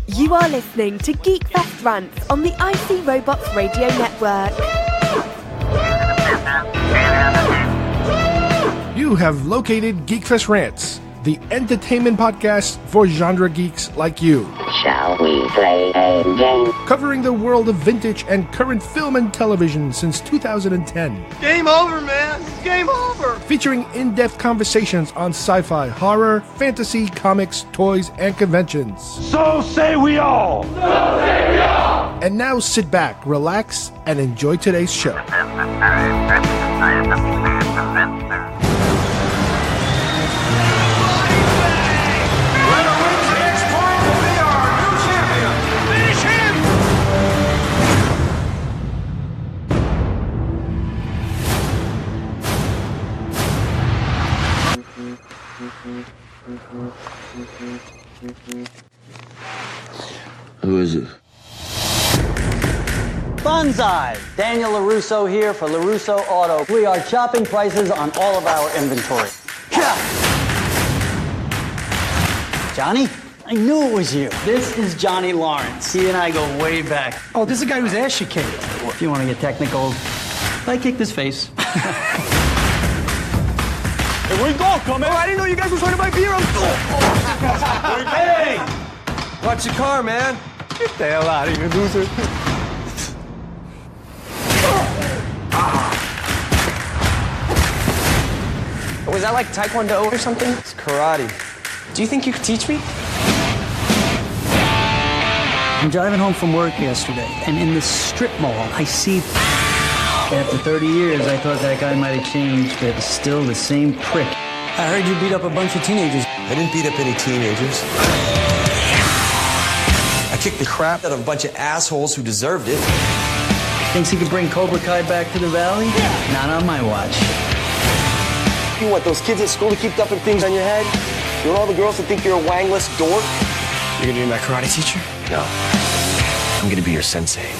You are listening to GeekFest Rants on the IC Robots Radio Network. You have located GeekFest Rants, the entertainment podcast for genre geeks like you. Shall we play a game? Covering the world of vintage and current film and television since 2010. Game over, man. Game over. Featuring in-depth conversations on sci-fi, horror, fantasy, comics, toys, and conventions. So say we all. So say we all. And now sit back, relax, and enjoy today's show. Who is it? Bonsai! Daniel LaRusso here for LaRusso Auto. We are chopping prices on all of our inventory. Johnny? I knew it was you. This is Johnny Lawrence. He and I go way back. Oh, this is a guy whose ass you kicked. If you want to get technical, I kicked his face. Here we go, come in. Oh, I didn't know you guys were trying to buy beer. Hey! Watch your car, man. Get the hell out of here, loser. Was that like Taekwondo or something? It's karate. Do you think you could teach me? I'm driving home from work yesterday, and in the strip mall, I see... After 30 years, I thought that guy might have changed, but still the same prick. I heard you beat up a bunch of teenagers. I didn't beat up any teenagers. I kicked the crap out of a bunch of assholes who deserved it. Thinks he could bring Cobra Kai back to the valley? Yeah. Not on my watch. You want those kids at school to keep dumping things on your head? You want all the girls to think you're a wangless dork? You're gonna be my karate teacher? No. I'm gonna be your sensei.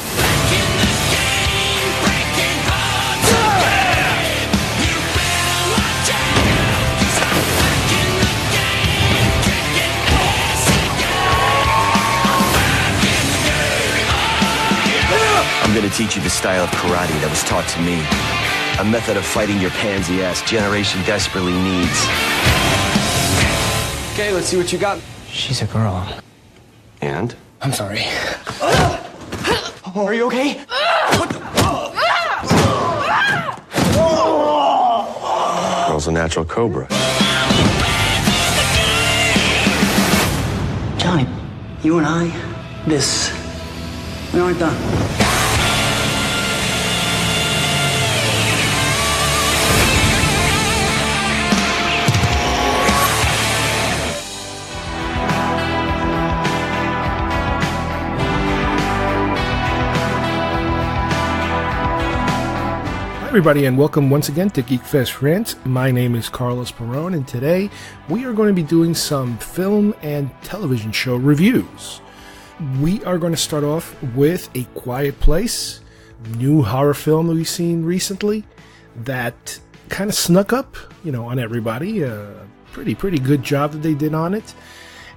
I'm gonna teach you the style of karate that was taught to me. A method of fighting your pansy-ass generation desperately needs. Okay, let's see what you got. She's a girl. And? I'm sorry. Are you okay? What the? Girl's a natural cobra. Johnny, you and I, we aren't done. Everybody, and welcome once again to GeekFest Rants. My name is Carlos Perron, and today we are going to be doing some film and television show reviews. We are going to start off with A Quiet Place, new horror film that we've seen recently that kind of snuck up, on everybody. Pretty good job that they did on it.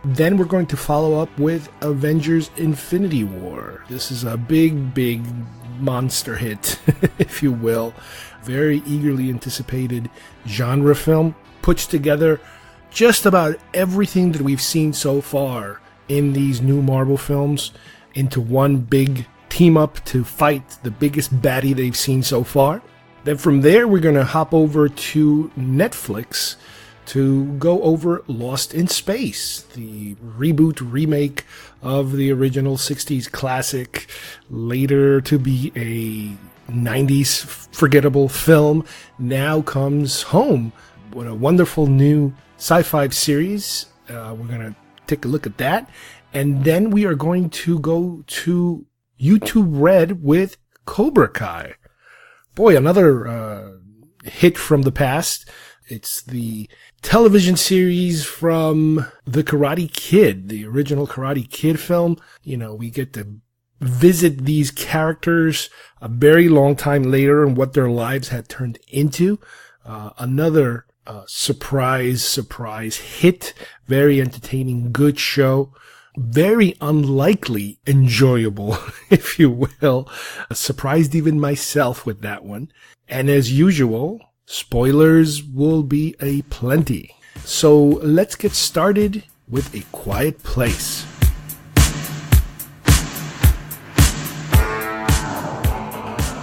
Then we're going to follow up with Avengers Infinity War. This is a big monster hit, if you will. Very eagerly anticipated genre film. Puts together just about everything that we've seen so far in these new Marvel films into one big team up to fight the biggest baddie they've seen so far. Then from there, we're going to hop over to Netflix to go over Lost in Space, the remake of the original 60s classic, later to be a 90s forgettable film, now comes home. What a wonderful new sci-fi series. We're going to take a look at that. And then we are going to go to YouTube Red with Cobra Kai. Boy, another hit from the past. It's the television series from The Karate Kid, the original Karate Kid film. We get to visit these characters a very long time later and what their lives had turned into. Another surprise hit. Very entertaining, good show. very unlikely enjoyable, if you will. Surprised even myself with that one. And as usual, spoilers will be a plenty. So let's get started with A Quiet Place.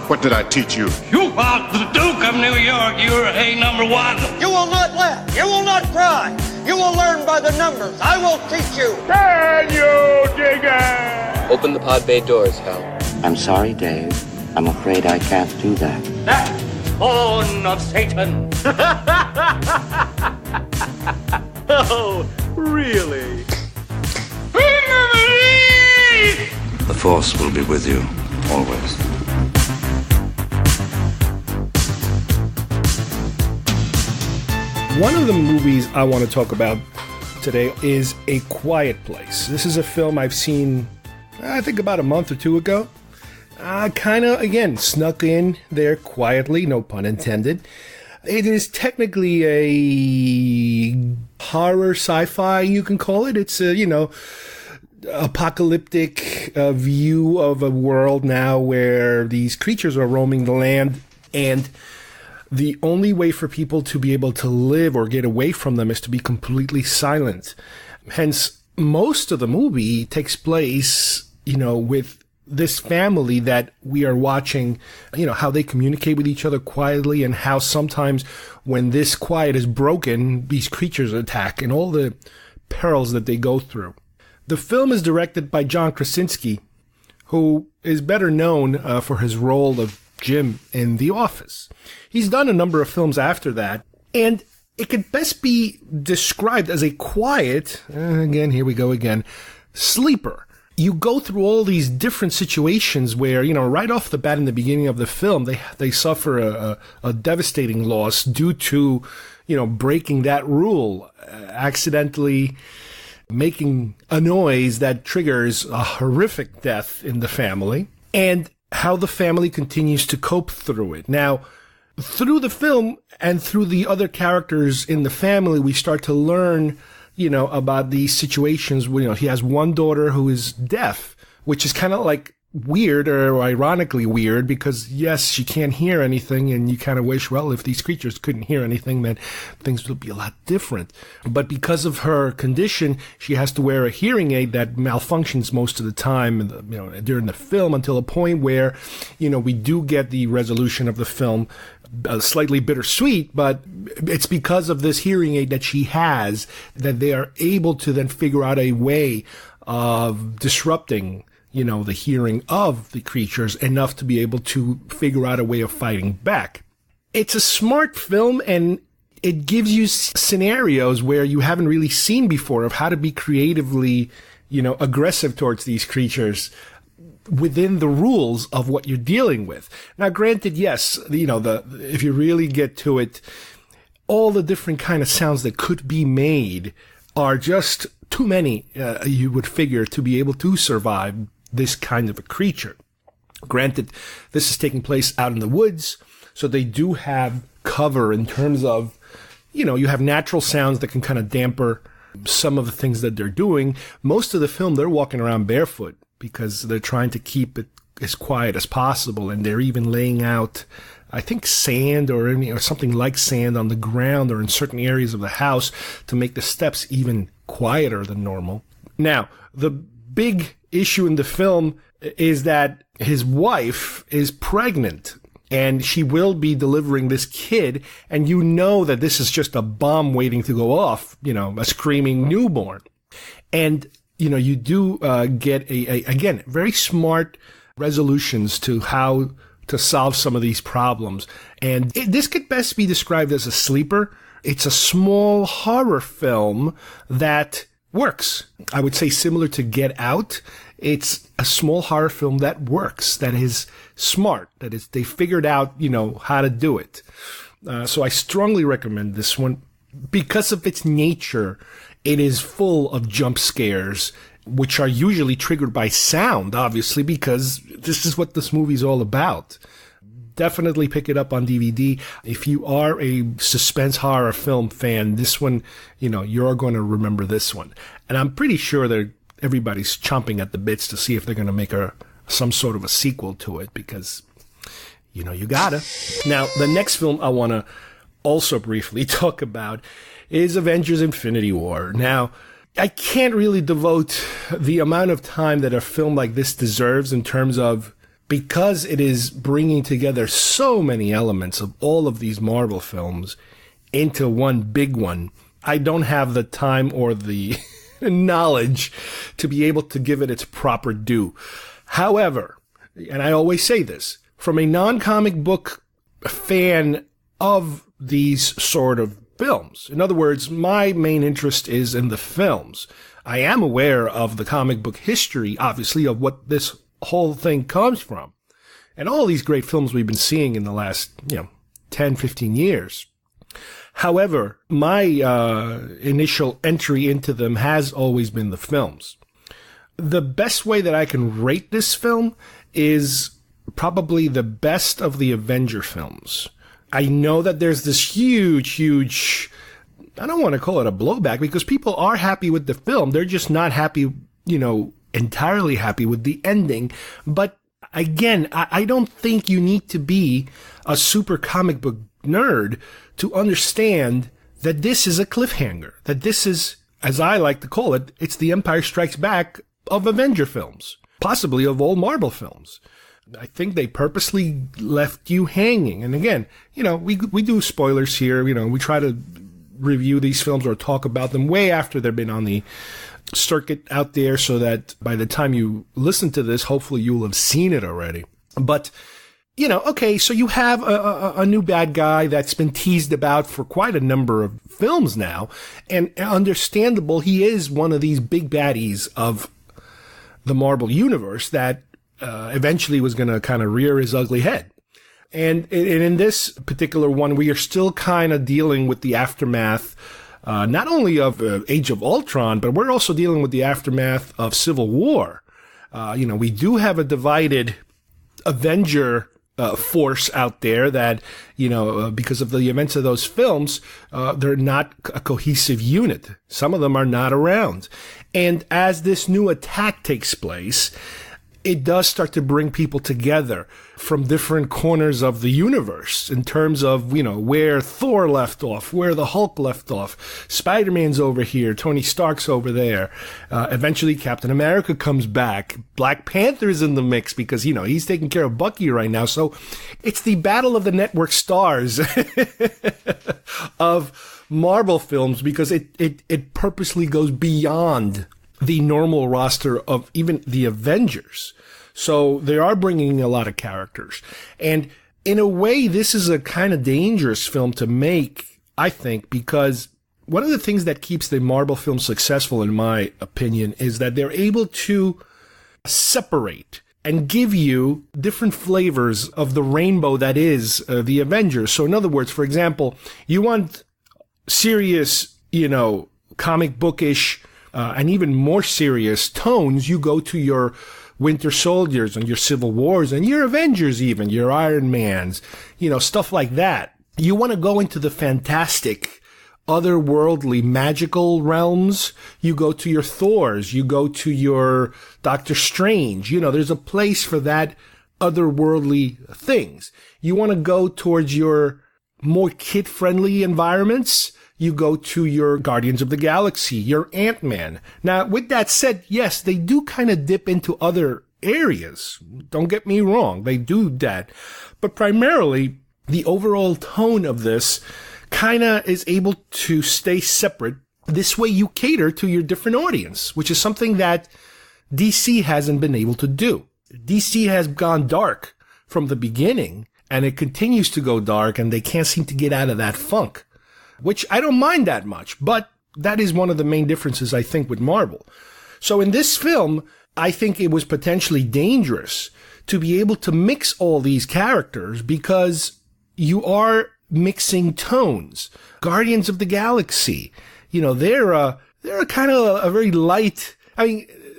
What did I teach you? You are the Duke of New York. You're a number one. You will not laugh. You will not cry. You will learn by the numbers. I will teach you. Can you dig it? Open the pod bay doors, Hal. I'm sorry, Dave. I'm afraid I can't do that. That spawn of Satan. Oh, really? The Force will be with you, always. One of the movies I want to talk about today is A Quiet Place. This is a film I've seen, I think, about a month or two ago. Kind of, again, snuck in there quietly, no pun intended. It is technically a horror sci-fi, you can call it. It's a, apocalyptic view of a world now where these creatures are roaming the land, and the only way for people to be able to live or get away from them is to be completely silent. Hence, most of the movie takes place, with this family that we are watching, how they communicate with each other quietly, and how sometimes when this quiet is broken, these creatures attack and all the perils that they go through. The film is directed by John Krasinski, who is better known for his role of Jim in The Office. He's done a number of films after that, and it could best be described as a quiet, again, here we go again, sleeper. You go through all these different situations where, right off the bat in the beginning of the film, they suffer a devastating loss due to, breaking that rule, accidentally making a noise that triggers a horrific death in the family, and how the family continues to cope through it. Now, through the film and through the other characters in the family, we start to learn, about these situations where, he has one daughter who is deaf, which is kind of like weird, or ironically weird, because yes, she can't hear anything, and you kind of wish, well, if these creatures couldn't hear anything, then things would be a lot different. But because of her condition, she has to wear a hearing aid that malfunctions most of the time, during the film, until a point where, we do get the resolution of the film, slightly bittersweet, but it's because of this hearing aid that she has that they are able to then figure out a way of disrupting the hearing of the creatures enough to be able to figure out a way of fighting back. It's a smart film, and it gives you scenarios where you haven't really seen before of how to be creatively, aggressive towards these creatures within the rules of what you're dealing with. Now, granted, yes, if you really get to it, all the different kind of sounds that could be made are just too many, you would figure, to be able to survive this kind of a creature. Granted, this is taking place out in the woods, so they do have cover in terms of, you have natural sounds that can kind of damper some of the things that they're doing. Most of the film, they're walking around barefoot because they're trying to keep it as quiet as possible, and they're even laying out, I think, sand or something like sand on the ground or in certain areas of the house to make the steps even quieter than normal. Now, the big issue in the film is that his wife is pregnant, and she will be delivering this kid, and that this is just a bomb waiting to go off, a screaming newborn. And, you do get again, very smart resolutions to how to solve some of these problems. And this could best be described as a sleeper. It's a small horror film that works. I would say similar to Get Out. It's a small horror film that works, that is smart, that is, they figured out, how to do it. So I strongly recommend this one. Because of its nature, it is full of jump scares, which are usually triggered by sound, obviously, because this is what this movie is all about. Definitely pick it up on DVD. If you are a suspense horror film fan, this one, you're going to remember this one. And I'm pretty sure they're everybody's chomping at the bits to see if they're going to make some sort of a sequel to it, because, you know, you gotta. Now, the next film I want to also briefly talk about is Avengers Infinity War. Now, I can't really devote the amount of time that a film like this deserves in terms of, because it is bringing together so many elements of all of these Marvel films into one big one. I don't have the time or the knowledge to be able to give it its proper due. However, and I always say this, from a non-comic book fan of these sort of films, in other words, my main interest is in the films. I am aware of the comic book history, obviously, of what this whole thing comes from. And all these great films we've been seeing in the last, 10, 15 years. However, my initial entry into them has always been the films. The best way that I can rate this film is probably the best of the Avenger films. I know that there's this huge, I don't want to call it a blowback, because people are happy with the film. They're just not happy, entirely happy with the ending. But again, I don't think you need to be a super comic book nerd to understand that this is a cliffhanger, that this is, as I like to call it, it's the Empire Strikes Back of Avenger films, possibly of all Marvel films. I think they purposely left you hanging. And again, we do spoilers here. We try to review these films or talk about them way after they've been on the circuit out there, so that by the time you listen to this, hopefully you'll have seen it already. But, okay, so you have a new bad guy that's been teased about for quite a number of films now. And understandable, he is one of these big baddies of the Marvel Universe that eventually was going to kind of rear his ugly head. And in this particular one, we are still kind of dealing with the aftermath, not only of Age of Ultron, but we're also dealing with the aftermath of Civil War. We do have a divided Avenger force out there that, because of the events of those films, they're not a cohesive unit. Some of them are not around. And as this new attack takes place, it does start to bring people together from different corners of the universe in terms of, where Thor left off, where the Hulk left off, Spider-Man's over here, Tony Stark's over there. Eventually Captain America comes back. Black Panther's in the mix because, he's taking care of Bucky right now. So it's the battle of the network stars of Marvel films, because it purposely goes beyond the normal roster of even the Avengers. So they are bringing a lot of characters. And in a way, this is a kind of dangerous film to make, I think, because one of the things that keeps the Marvel film successful, in my opinion, is that they're able to separate and give you different flavors of the rainbow that is the Avengers. So in other words, for example, you want serious, comic bookish, and even more serious tones, you go to your Winter Soldiers and your Civil Wars and your Avengers, even your Iron Mans, stuff like that. You want to go into the fantastic, otherworldly, magical realms, you go to your Thors, you go to your Doctor Strange. There's a place for that otherworldly things. You want to go towards your more kid-friendly environments, you go to your Guardians of the Galaxy, your Ant-Man. Now, with that said, yes, they do kind of dip into other areas. Don't get me wrong, they do that. But primarily, the overall tone of this kind of is able to stay separate. This way you cater to your different audience, which is something that DC hasn't been able to do. DC has gone dark from the beginning, and it continues to go dark, and they can't seem to get out of that funk. Which I don't mind that much, but that is one of the main differences, I think, with Marvel. So in this film, I think it was potentially dangerous to be able to mix all these characters, because you are mixing tones. Guardians of the Galaxy, they're kind of a very light,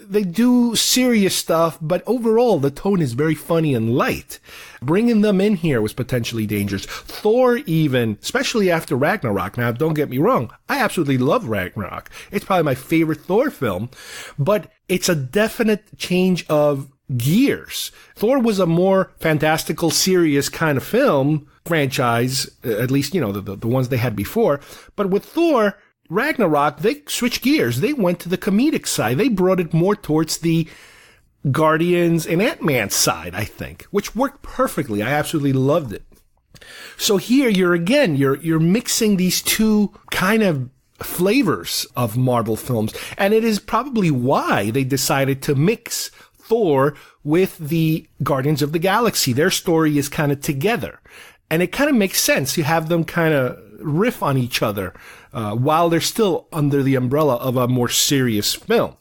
they do serious stuff, but overall the tone is very funny and light. Bringing them in here was potentially dangerous. Thor even, especially after Ragnarok. Now, don't get me wrong. I absolutely love Ragnarok. It's probably my favorite Thor film, but it's a definite change of gears. Thor was a more fantastical, serious kind of film franchise, at least, the ones they had before. But with Thor, Ragnarok, they switched gears. They went to the comedic side. They brought it more towards the Guardians and Ant-Man side, I think, which worked perfectly. I absolutely loved it. So here you're mixing these two kind of flavors of Marvel films, and it is probably why they decided to mix Thor with the Guardians of the Galaxy. Their story is kind of together, and it kind of makes sense. You have them kind of riff on each other while they're still under the umbrella of a more serious film.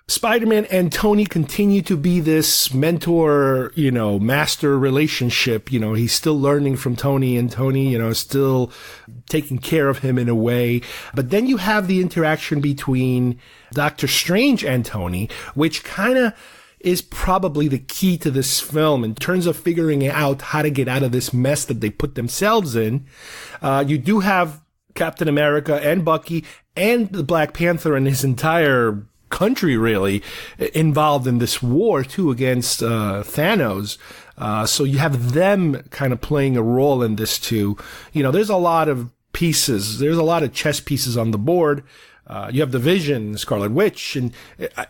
Spider-Man and Tony continue to be this mentor, master relationship. He's still learning from Tony, and Tony, is still taking care of him in a way. But then you have the interaction between Doctor Strange and Tony, which kind of is probably the key to this film in terms of figuring out how to get out of this mess that they put themselves in. You do have Captain America and Bucky and the Black Panther and his entire country really involved in this war too against Thanos. So you have them kind of playing a role in this too. There's a lot of pieces. There's a lot of chess pieces on the board. You have the Vision, Scarlet Witch, and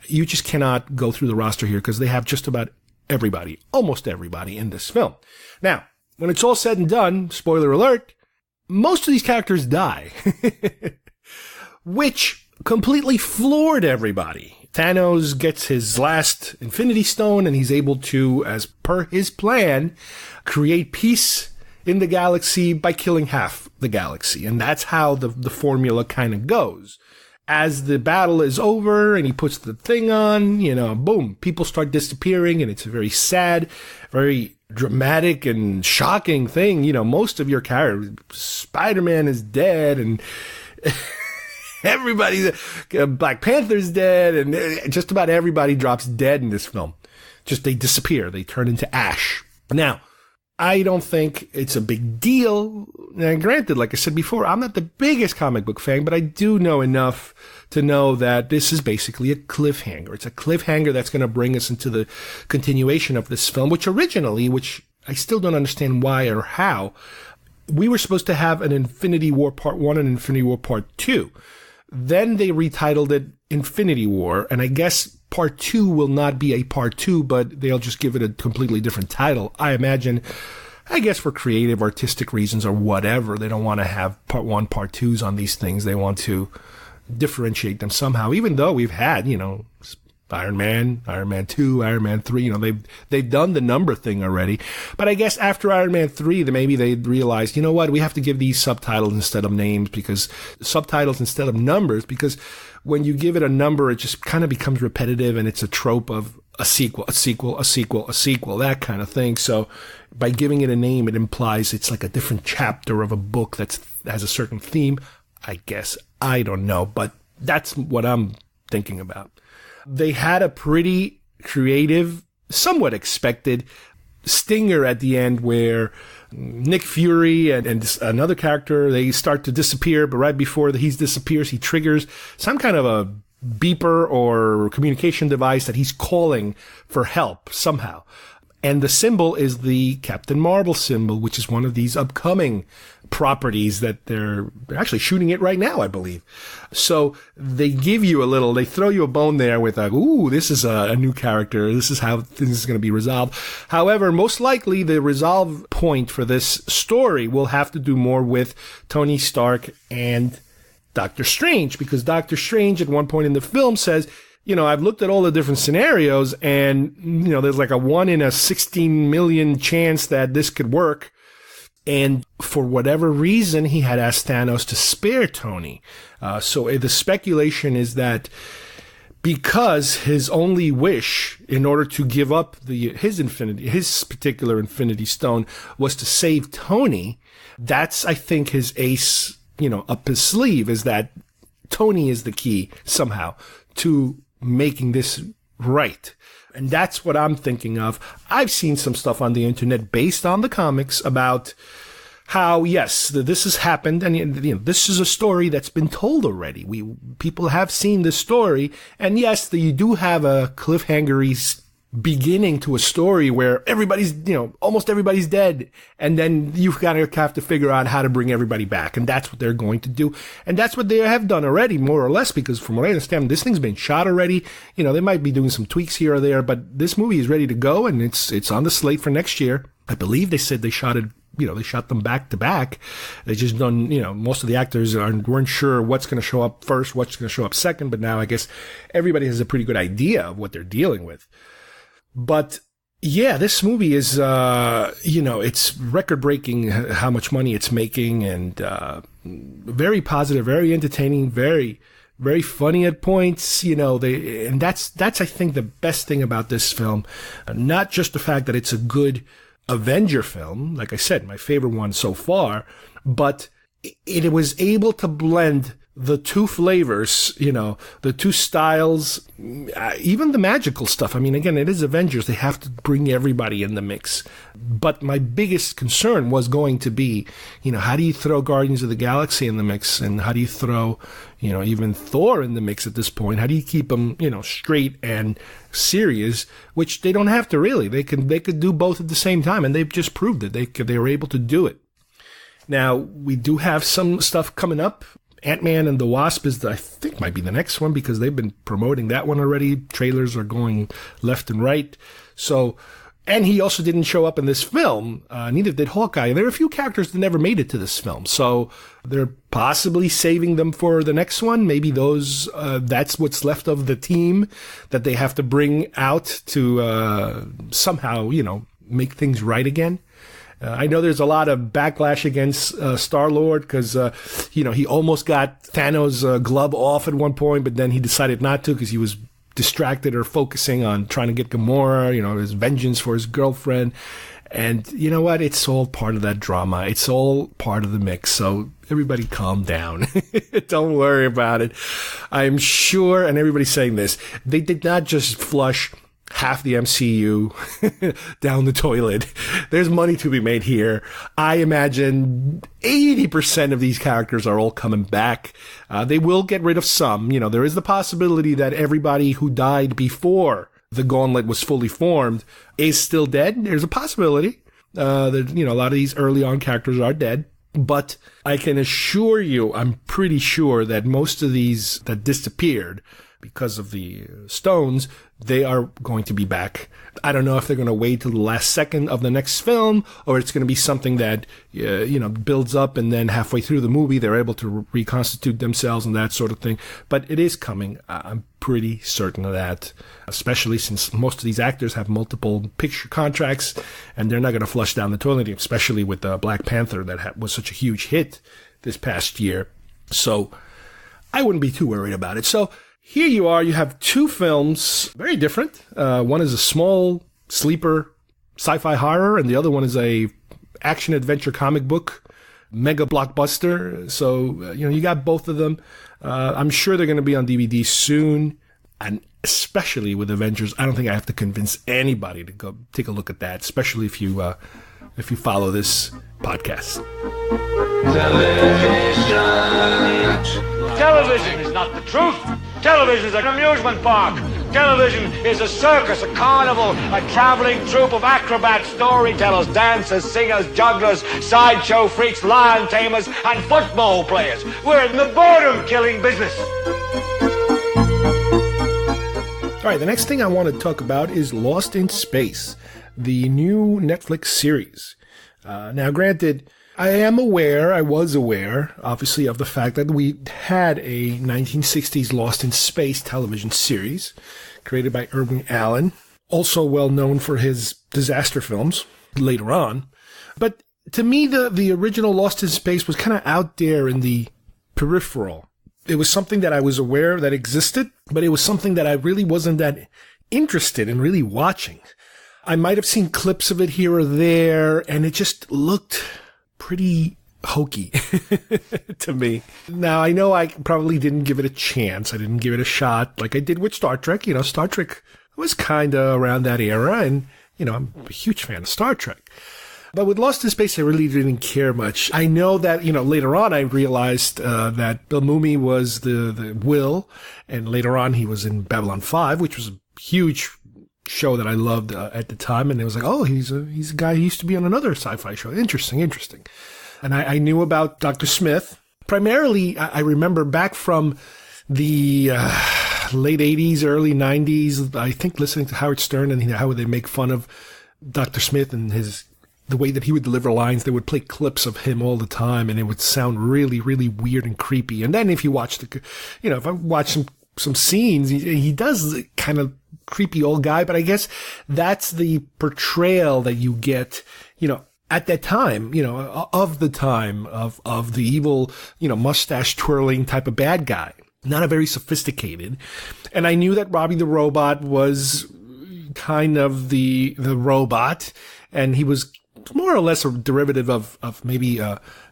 you just cannot go through the roster here because they have just about everybody, almost everybody in this film. Now, when it's all said and done, spoiler alert, most of these characters die, which completely floored everybody. Thanos gets his last Infinity Stone, and he's able to, as per his plan, create peace in the galaxy by killing half the galaxy. And that's how the formula kind of goes. As the battle is over and he puts the thing on, boom, people start disappearing, and it's a very sad, very dramatic and shocking thing. Most of your characters, Spider-Man is dead, and everybody, Black Panther's dead, and just about everybody drops dead in this film. Just they disappear. They turn into ash. Now, I don't think it's a big deal. Now, granted, like I said before, I'm not the biggest comic book fan, but I do know enough to know that this is basically a cliffhanger. It's a cliffhanger that's going to bring us into the continuation of this film, which I still don't understand why or how, we were supposed to have an Infinity War Part 1 and Infinity War Part 2. Then they retitled it Infinity War, and I guess Part 2 will not be a Part 2, but they'll just give it a completely different title. I guess for creative, artistic reasons or whatever. They don't want to have Part 1, Part 2s on these things. They want to differentiate them somehow, even though we've had, Iron Man 2, Iron Man 3, they've done the number thing already. But I guess after Iron Man 3, maybe they realized, we have to give these subtitles instead of names, because subtitles instead of numbers, because when you give it a number, it just kind of becomes repetitive, and it's a trope of a sequel, that kind of thing. So by giving it a name, it implies it's like a different chapter of a book that has a certain theme. I guess, I don't know, but that's what I'm thinking about. They had a pretty creative, somewhat expected stinger at the end where Nick Fury and another character, they start to disappear, but right before he disappears, he triggers some kind of a beeper or communication device that he's calling for help somehow. And the symbol is the Captain Marvel symbol, which is one of these upcoming properties that they're actually shooting it right now, I believe. So they give you they throw you a bone there with this is a new character. This is how things is going to be resolved. However, most likely the resolve point for this story will have to do more with Tony Stark and Doctor Strange, because Doctor Strange at one point in the film says, I've looked at all the different scenarios, and, there's like a 1 in a 16 million chance that this could work. And for whatever reason, he had asked Thanos to spare Tony. So the speculation is that because his only wish in order to give up his particular Infinity Stone was to save Tony, that's, I think, his ace, up his sleeve, is that Tony is the key somehow to making this right. And that's what I'm thinking of. I've seen some stuff on the internet based on the comics about how, yes, this has happened, and this is a story that's been told already. People have seen this story, and yes, you do have a cliffhanger-y beginning to a story where everybody's, almost everybody's dead, and then you kind of have to figure out how to bring everybody back, and that's what they're going to do, and that's what they have done already, more or less, because from what I understand, this thing's been shot already. They might be doing some tweaks here or there, but this movie is ready to go, and it's on the slate for next year. I believe they said they shot it. They shot them back to back. They just done, most of the actors weren't sure what's going to show up first, what's going to show up second, but now I guess everybody has a pretty good idea of what they're dealing with. But yeah, this movie is, it's record breaking how much money it's making, and very positive, very entertaining, very, very funny at points, and that's I think the best thing about this film. Not just the fact that it's a good Avenger film, like I said, my favorite one so far, but it was able to blend the two flavors, the two styles, even the magical stuff. I mean, again, it is Avengers. They have to bring everybody in the mix. But my biggest concern was going to be, how do you throw Guardians of the Galaxy in the mix? And how do you throw, even Thor in the mix at this point? How do you keep them, straight and serious, which they don't have to really. They could do both at the same time, and they've just proved it. They were able to do it. Now, we do have some stuff coming up. Ant-Man and the Wasp I think might be the next one, because they've been promoting that one already. Trailers are going left and right. So, and he also didn't show up in this film. Neither did Hawkeye. There are a few characters that never made it to this film. So they're possibly saving them for the next one. Maybe that's what's left of the team that they have to bring out to somehow, make things right again. I know there's a lot of backlash against Star-Lord because, he almost got Thanos' glove off at one point, but then he decided not to because he was distracted or focusing on trying to get Gamora, his vengeance for his girlfriend. And you know what? It's all part of that drama. It's all part of the mix. So everybody calm down. Don't worry about it. I'm sure, and everybody's saying this, they did not just flush half the MCU down the toilet. There's money to be made here. I imagine 80% of these characters are all coming back. They will get rid of some. There is the possibility that everybody who died before the gauntlet was fully formed is still dead. There's a possibility. That, a lot of these early on characters are dead. But I can assure you, I'm pretty sure that most of these that disappeared because of the stones, they are going to be back. I don't know if they're going to wait till the last second of the next film, or it's going to be something that, builds up and then halfway through the movie, they're able to reconstitute themselves and that sort of thing. But it is coming. I'm pretty certain of that, especially since most of these actors have multiple picture contracts and they're not going to flush down the toilet, especially with Black Panther that was such a huge hit this past year. So I wouldn't be too worried about it. So here you are, you have two films, very different. One is a small sleeper sci-fi horror, and the other one is a action-adventure comic book, mega blockbuster. So, you got both of them. I'm sure they're going to be on DVD soon, and especially with Avengers, I don't think I have to convince anybody to go take a look at that, especially if you follow this podcast. Television is not the truth. Television is an amusement park. Television is a circus, a carnival, a traveling troupe of acrobats, storytellers, dancers, singers, jugglers, sideshow freaks, lion tamers, and football players. We're in the boredom-killing business. All right, the next thing I want to talk about is Lost in Space, the new Netflix series. Now, granted, I was aware, obviously, of the fact that we had a 1960s Lost in Space television series created by Irwin Allen, also well known for his disaster films later on. But to me, the original Lost in Space was kind of out there in the peripheral. It was something that I was aware that existed, but it was something that I really wasn't that interested in really watching. I might have seen clips of it here or there, and it just looked pretty hokey to me. Now, I know I probably didn't give it a chance. I didn't give it a shot like I did with Star Trek. Star Trek was kind of around that era, and, I'm a huge fan of Star Trek. But with Lost in Space, I really didn't care much. I know that, later on I realized that Bill Mumy was the Will, and later on he was in Babylon 5, which was a huge show that I loved at the time. And it was like, oh, he's a guy who used to be on another sci-fi show. Interesting. And I knew about Dr. Smith. Primarily, I remember back from the late 80s, early 90s, I think listening to Howard Stern and how they make fun of Dr. Smith and the way that he would deliver lines. They would play clips of him all the time, and it would sound really, really weird and creepy. And then if you watch if I watch some scenes, he does kind of creepy old guy, but I guess that's the portrayal that you get, at that time, of the evil, mustache twirling type of bad guy. Not a very sophisticated. And I knew that Robbie the Robot was kind of the robot, and he was more or less a derivative of maybe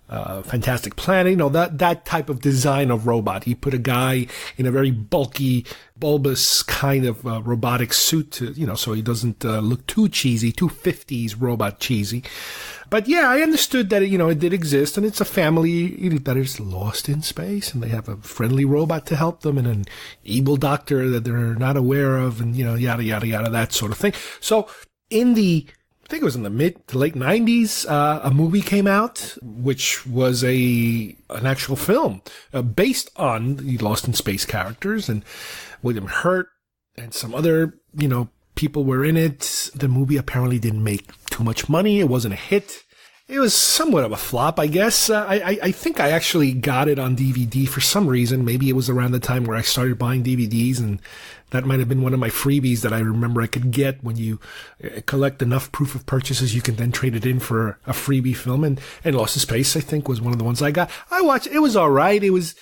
Fantastic Planet, that type of design of robot. He put a guy in a very bulky, bulbous kind of robotic suit to, so he doesn't look too cheesy, too 50s robot cheesy. But yeah, I understood that, it did exist, and it's a family that is lost in space, and they have a friendly robot to help them, and an evil doctor that they're not aware of, and, yada, yada, yada, that sort of thing. So I think it was in the mid to late 90s, a movie came out, which was an actual film based on the Lost in Space characters, and William Hurt and some other, people were in it. The movie apparently didn't make too much money. It wasn't a hit. It was somewhat of a flop, I guess. I think I actually got it on DVD for some reason. Maybe it was around the time where I started buying DVDs, and that might have been one of my freebies that I remember I could get. When you collect enough proof of purchases, you can then trade it in for a freebie film. And Lost in Space, I think, was one of the ones I got. I watched it. It was all right. It was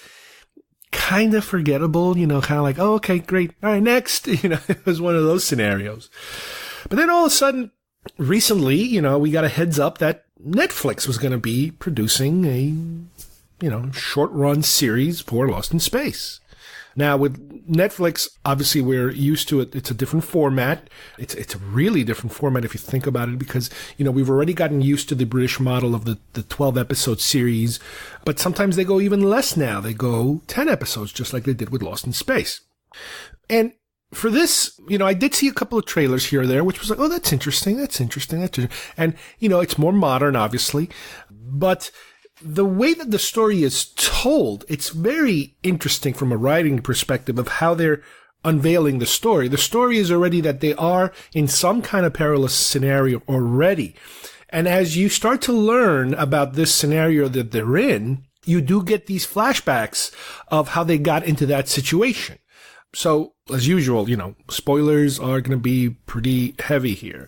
kind of forgettable, kind of like, oh, okay, great. All right, next. It was one of those scenarios. But then all of a sudden, recently, we got a heads up that Netflix was going to be producing a, short-run series for Lost in Space. Now, with Netflix, obviously we're used to it. It's a different format. It's a really different format if you think about it, because, we've already gotten used to the British model of the 12-episode series, but sometimes they go even less now. They go 10 episodes, just like they did with Lost in Space. And for this, I did see a couple of trailers here or there, which was like, oh, that's interesting. And, it's more modern, obviously, but the way that the story is told, it's very interesting from a writing perspective of how they're unveiling the story. The story is already that they are in some kind of perilous scenario already. And as you start to learn about this scenario that they're in, you do get these flashbacks of how they got into that situation. So, as usual, spoilers are going to be pretty heavy here.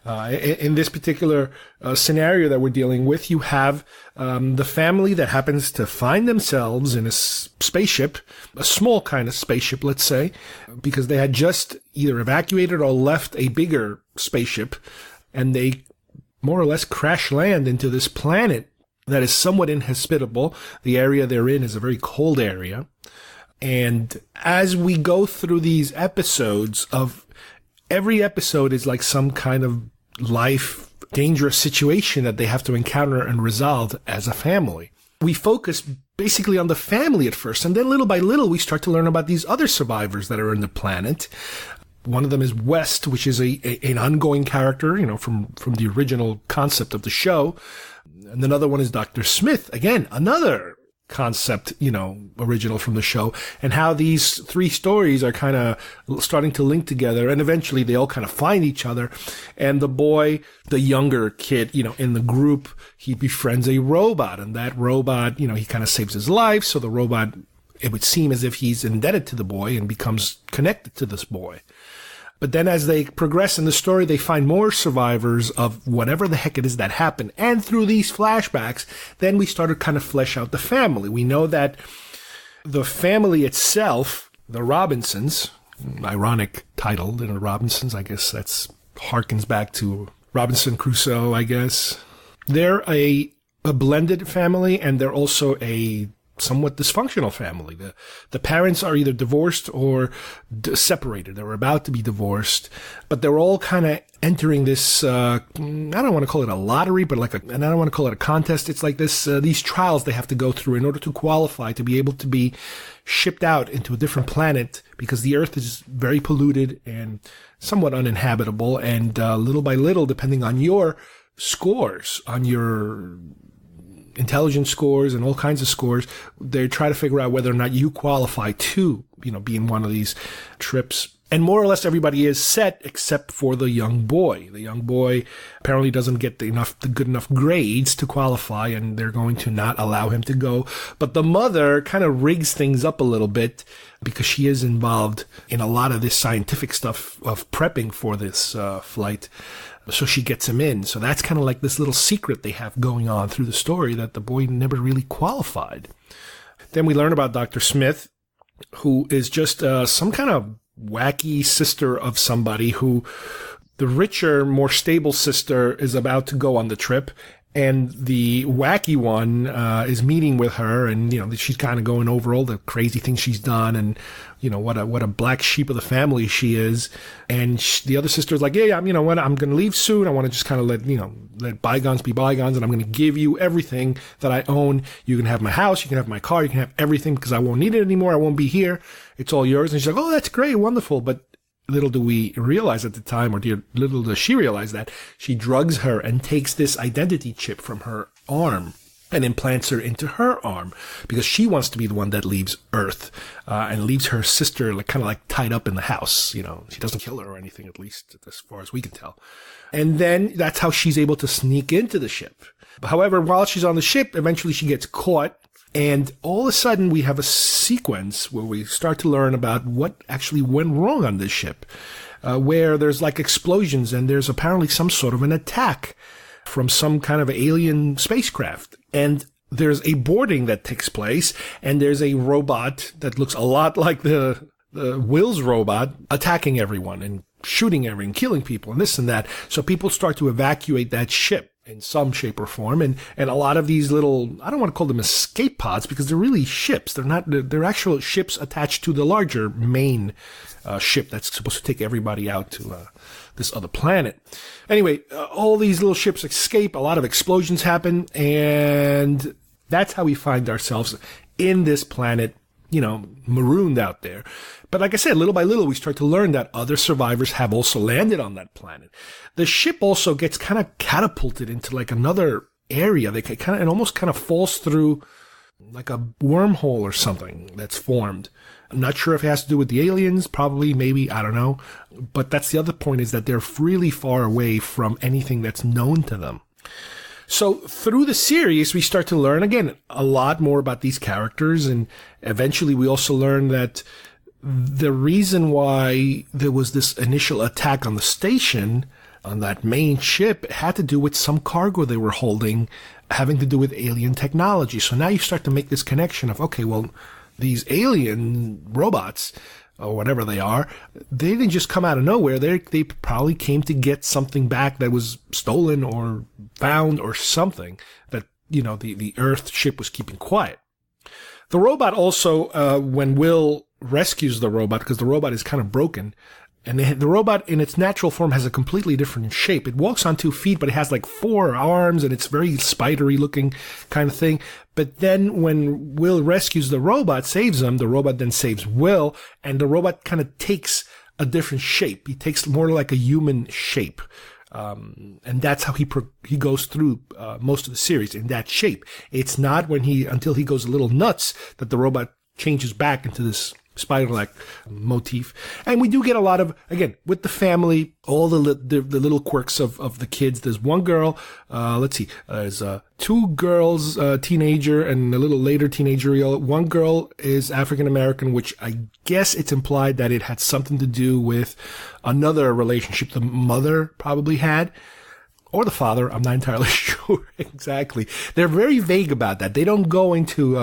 In this particular scenario that we're dealing with, you have the family that happens to find themselves in a spaceship, a small kind of spaceship, let's say, because they had just either evacuated or left a bigger spaceship, and they more or less crash land into this planet that is somewhat inhospitable. The area they're in is a very cold area. And as we go through these episodes, every episode is like some kind of life dangerous situation that they have to encounter and resolve as a family. We focus basically on the family at first, and then little by little we start to learn about these other survivors that are in the planet. One of them is West, which is an ongoing character, from the original concept of the show. And another one is Dr. Smith, again, another concept, original from the show, and how these three stories are kind of starting to link together, and eventually they all kind of find each other. And the boy, the younger kid, in the group, he befriends a robot, and that robot, he kind of saves his life. So the robot, it would seem as if he's indebted to the boy and becomes connected to this boy. But then as they progress in the story, they find more survivors of whatever the heck it is that happened. And through these flashbacks, then we start to kind of flesh out the family. We know that the family itself, the Robinsons, ironic title, the Robinsons, I guess that's harkens back to Robinson Crusoe, I guess. They're a a blended family, and they're also a somewhat dysfunctional family. The parents are either divorced or separated. They're about to be divorced, but they're all kind of entering this, I don't want to call it a lottery, but and I don't want to call it a contest. It's like this, these trials they have to go through in order to qualify to be able to be shipped out into a different planet, because the Earth is very polluted and somewhat uninhabitable. And little by little, depending on your scores, on your intelligence scores and all kinds of scores, they try to figure out whether or not you qualify to, be in one of these trips. And more or less everybody is set except for the young boy. The young boy apparently doesn't get the good enough grades to qualify, and they're going to not allow him to go. But the mother kind of rigs things up a little bit, because she is involved in a lot of this scientific stuff of prepping for this flight. So she gets him in. So that's kind of like this little secret they have going on through the story, that the boy never really qualified. Then we learn about Dr. Smith, who is just some kind of wacky sister of somebody, who the richer, more stable sister is about to go on the trip, and the wacky one is meeting with her, and she's kind of going over all the crazy things she's done, and what a black sheep of the family she is. And the other sister is like, yeah, I'm going to leave soon. I want to just kind of let bygones be bygones, and I'm going to give you everything that I own. You can have my house, you can have my car, you can have everything, because I won't need it anymore. I won't be here. It's all yours. And she's like, oh, that's great, wonderful. But little do we realize at the time, or little does she realize, that she drugs her and takes this identity chip from her arm and implants her into her arm, because she wants to be the one that leaves Earth and leaves her sister kind of tied up in the house. She doesn't kill her or anything, at least as far as we can tell. And then that's how she's able to sneak into the ship. However, while she's on the ship, eventually she gets caught. And all of a sudden, we have a sequence where we start to learn about what actually went wrong on this ship, where there's explosions, and there's apparently some sort of an attack from some kind of alien spacecraft. And there's a boarding that takes place, and there's a robot that looks a lot like the Will's robot attacking everyone and shooting everyone, killing people, and this and that. So people start to evacuate that ship in some shape or form, and a lot of these little, I don't want to call them escape pods, because they're really ships. They're actual ships attached to the larger main ship that's supposed to take everybody out to this other planet. Anyway, all these little ships escape, a lot of explosions happen, and that's how we find ourselves in this planet, marooned out there. But like I said, little by little, we start to learn that other survivors have also landed on that planet. The ship also gets kind of catapulted into another area. It almost kind of falls through like a wormhole or something that's formed. I'm not sure if it has to do with the aliens, probably, maybe, I don't know. But that's the other point, is that they're really far away from anything that's known to them. So through the series, we start to learn, again, a lot more about these characters. And eventually we also learn that the reason why there was this initial attack on the station, on that main ship, had to do with some cargo they were holding, having to do with alien technology. So now you start to make this connection of, okay, well, these alien robots, or whatever they are, they didn't just come out of nowhere. They probably came to get something back that was stolen or found or something that, the Earth ship was keeping quiet. The robot also, when Will rescues the robot, because the robot is kind of broken, and the robot in its natural form has a completely different shape. It walks on 2 feet, but it has 4 arms, and it's very spidery looking kind of thing. But then when Will rescues the robot, saves him, the robot then saves Will, and the robot kind of takes a different shape. He takes more like a human shape. And that's how he goes through most of the series, in that shape. It's not until he goes a little nuts that the robot changes back into this spider-like motif. And we do get a lot of, again, with the family, all the little quirks of the kids. There's one girl, there's 2 girls, teenager and a little later teenager. One girl is African-American, which I guess it's implied that it had something to do with another relationship the mother probably had. Or the father, I'm not entirely sure exactly. They're very vague about that. They don't go into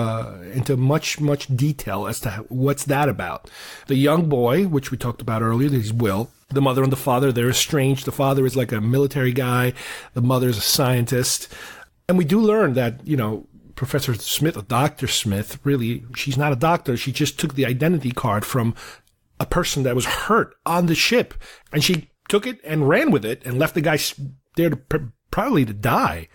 much detail as to what's that about. The young boy, which we talked about earlier, is Will. The mother and the father, they're estranged. The father is like a military guy. The mother is a scientist. And we do learn that, Professor Smith, or Dr. Smith, really, she's not a doctor. She just took the identity card from a person that was hurt on the ship. And she took it and ran with it and left the guy there probably to die.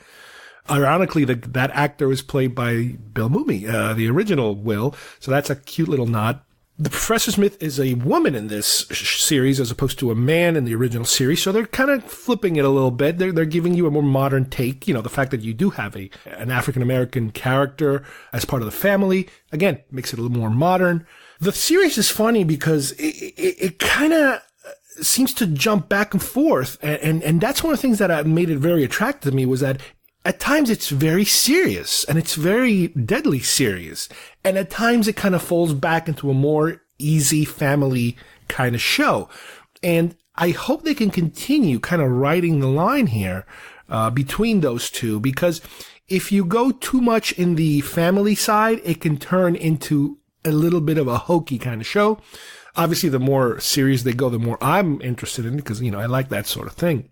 Ironically, that actor was played by Bill Mumy, the original Will. So that's a cute little nod. The Professor Smith is a woman in this series as opposed to a man in the original series. So they're kind of flipping it a little bit. They're giving you a more modern take. The fact that you do have an African-American character as part of the family, again, makes it a little more modern. The series is funny because it kind of seems to jump back and forth. And that's one of the things that made it very attractive to me was that at times it's very serious and it's very deadly serious. And at times it kind of falls back into a more easy family kind of show. And I hope they can continue kind of riding the line here, between those two, because if you go too much in the family side, it can turn into a little bit of a hokey kind of show. Obviously, the more serious they go, the more I'm interested in it because, I like that sort of thing.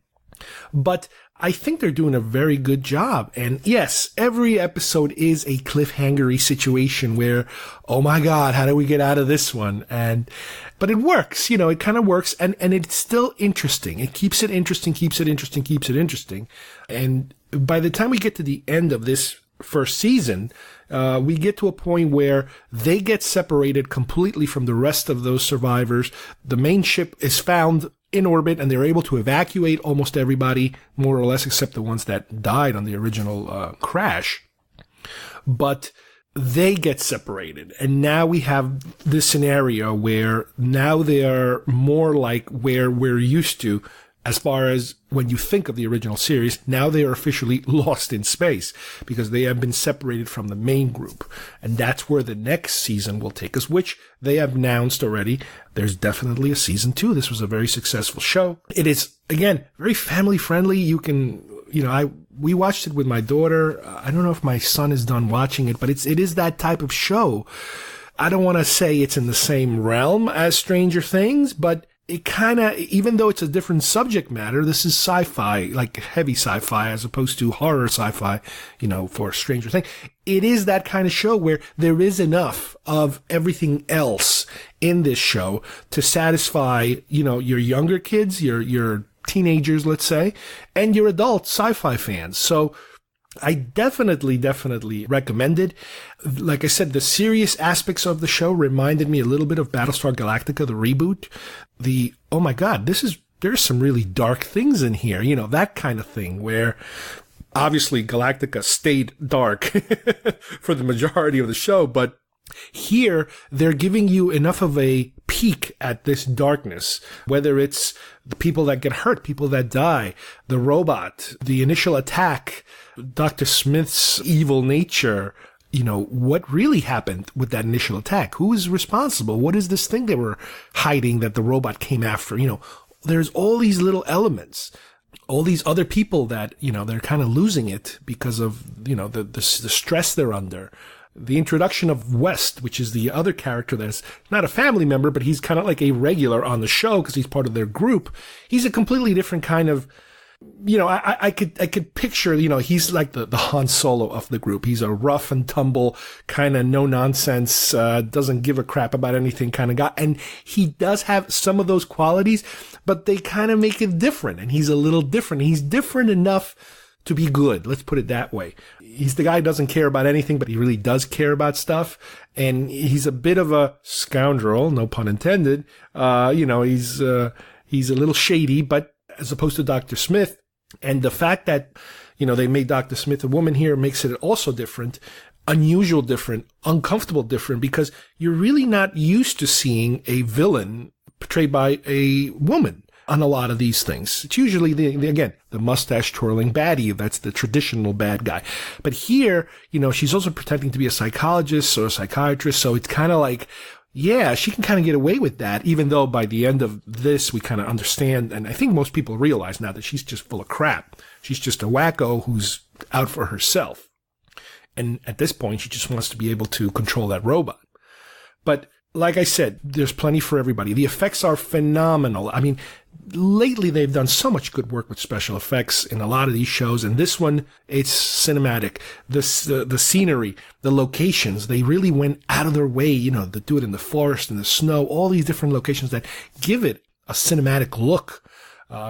But I think they're doing a very good job. And yes, every episode is a cliffhangery situation where, oh my God, how do we get out of this one? But it works, it kind of works and it's still interesting. It keeps it interesting. And by the time we get to the end of this first season, we get to a point where they get separated completely from the rest of those survivors. The main ship is found in orbit and they're able to evacuate almost everybody, more or less, except the ones that died on the original crash. But they get separated. And now we have this scenario where now they are more like where we're used to as far as when you think of the original series. Now they are officially lost in space because they have been separated from the main group. And that's where the next season will take us, which they have announced already. There's definitely a season 2. This was a very successful show. It is, again, very family friendly. You can, we watched it with my daughter. I don't know if my son is done watching it, but it is that type of show. I don't want to say it's in the same realm as Stranger Things, but it kind of, even though it's a different subject matter, this is sci-fi, like heavy sci-fi as opposed to horror sci-fi, for Stranger Things. It is that kind of show where there is enough of everything else in this show to satisfy, your younger kids, your teenagers, let's say, and your adult sci-fi fans. So I definitely recommend it. Like I said, the serious aspects of the show reminded me a little bit of Battlestar Galactica, the reboot. Oh my God, there's some really dark things in here, that kind of thing where obviously Galactica stayed dark for the majority of the show, but here they're giving you enough of a peek at this darkness, whether it's the people that get hurt, people that die, the robot, the initial attack, Dr. Smith's evil nature, what really happened with that initial attack? Who is responsible? What is this thing they were hiding that the robot came after? There's all these little elements, all these other people that, they're kind of losing it because of, the stress they're under. The introduction of West, which is the other character that's not a family member, but he's kind of like a regular on the show because he's part of their group. He's a completely different kind of, I could picture, he's like the Han Solo of the group. He's a rough and tumble, kind of no nonsense, doesn't give a crap about anything kind of guy. And he does have some of those qualities, but they kind of make it different. And he's a little different. He's different enough to be good. Let's put it that way. He's the guy who doesn't care about anything, but he really does care about stuff. And he's a bit of a scoundrel, no pun intended. He's a little shady, but as opposed to Dr. Smith. And the fact that, they made Dr. Smith a woman here makes it also different, unusual different, uncomfortable different, because you're really not used to seeing a villain portrayed by a woman on a lot of these things. It's usually the mustache twirling baddie. That's the traditional bad guy. But here, she's also pretending to be a psychologist or a psychiatrist. So it's kind of like, yeah, she can kind of get away with that, even though by the end of this, we kind of understand. And I think most people realize now that she's just full of crap. She's just a wacko who's out for herself. And at this point, she just wants to be able to control that robot. But like I said, there's plenty for everybody. The effects are phenomenal. I mean, lately they've done so much good work with special effects in a lot of these shows, and this one, it's cinematic. The scenery, the locations, they really went out of their way, to do it in the forest and the snow, all these different locations that give it a cinematic look.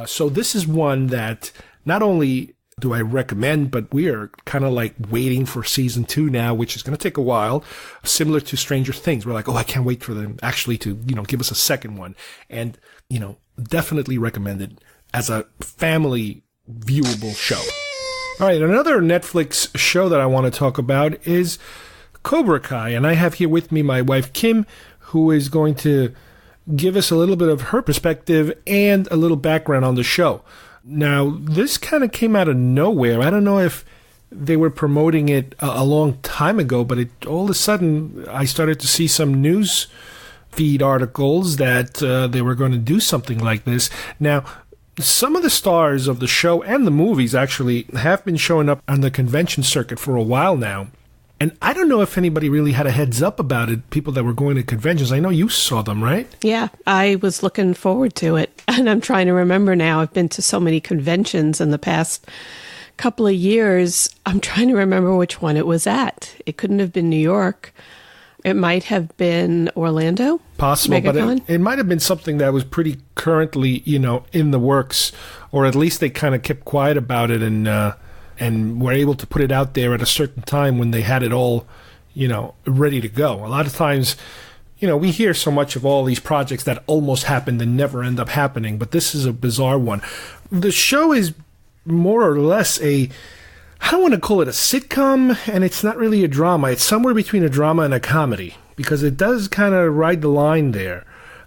So this is one that not only do I recommend, but we are kind of like waiting for season 2 now, which is going to take a while, similar to Stranger Things. We're like, I can't wait for them actually to, give us a second one. And, definitely recommended as a family viewable show. All right, another Netflix show that I want to talk about is Cobra Kai. And I have here with me my wife, Kim, who is going to give us a little bit of her perspective and a little background on the show. Now, this kind of came out of nowhere. I don't know if they were promoting it a long time ago, but all of a sudden I started to see some news feed articles that they were going to do something like this. Now, some of the stars of the show and the movies actually have been showing up on the convention circuit for a while now. And I don't know if anybody really had a heads up about it, people that were going to conventions. I know you saw them, right? Yeah, I was looking forward to it. And I'm trying to remember now. I've been to so many conventions in the past couple of years. I'm trying to remember which one it was at. It couldn't have been New York. It might have been Orlando. Possible, MegaCon. But it might have been something that was pretty currently, in the works, or at least they kind of kept quiet about it and were able to put it out there at a certain time when they had it all, ready to go. A lot of times, we hear so much of all these projects that almost happened and never end up happening, but this is a bizarre one. The show is more or less I don't want to call it a sitcom, and it's not really a drama. It's somewhere between a drama and a comedy, because it does kind of ride the line there,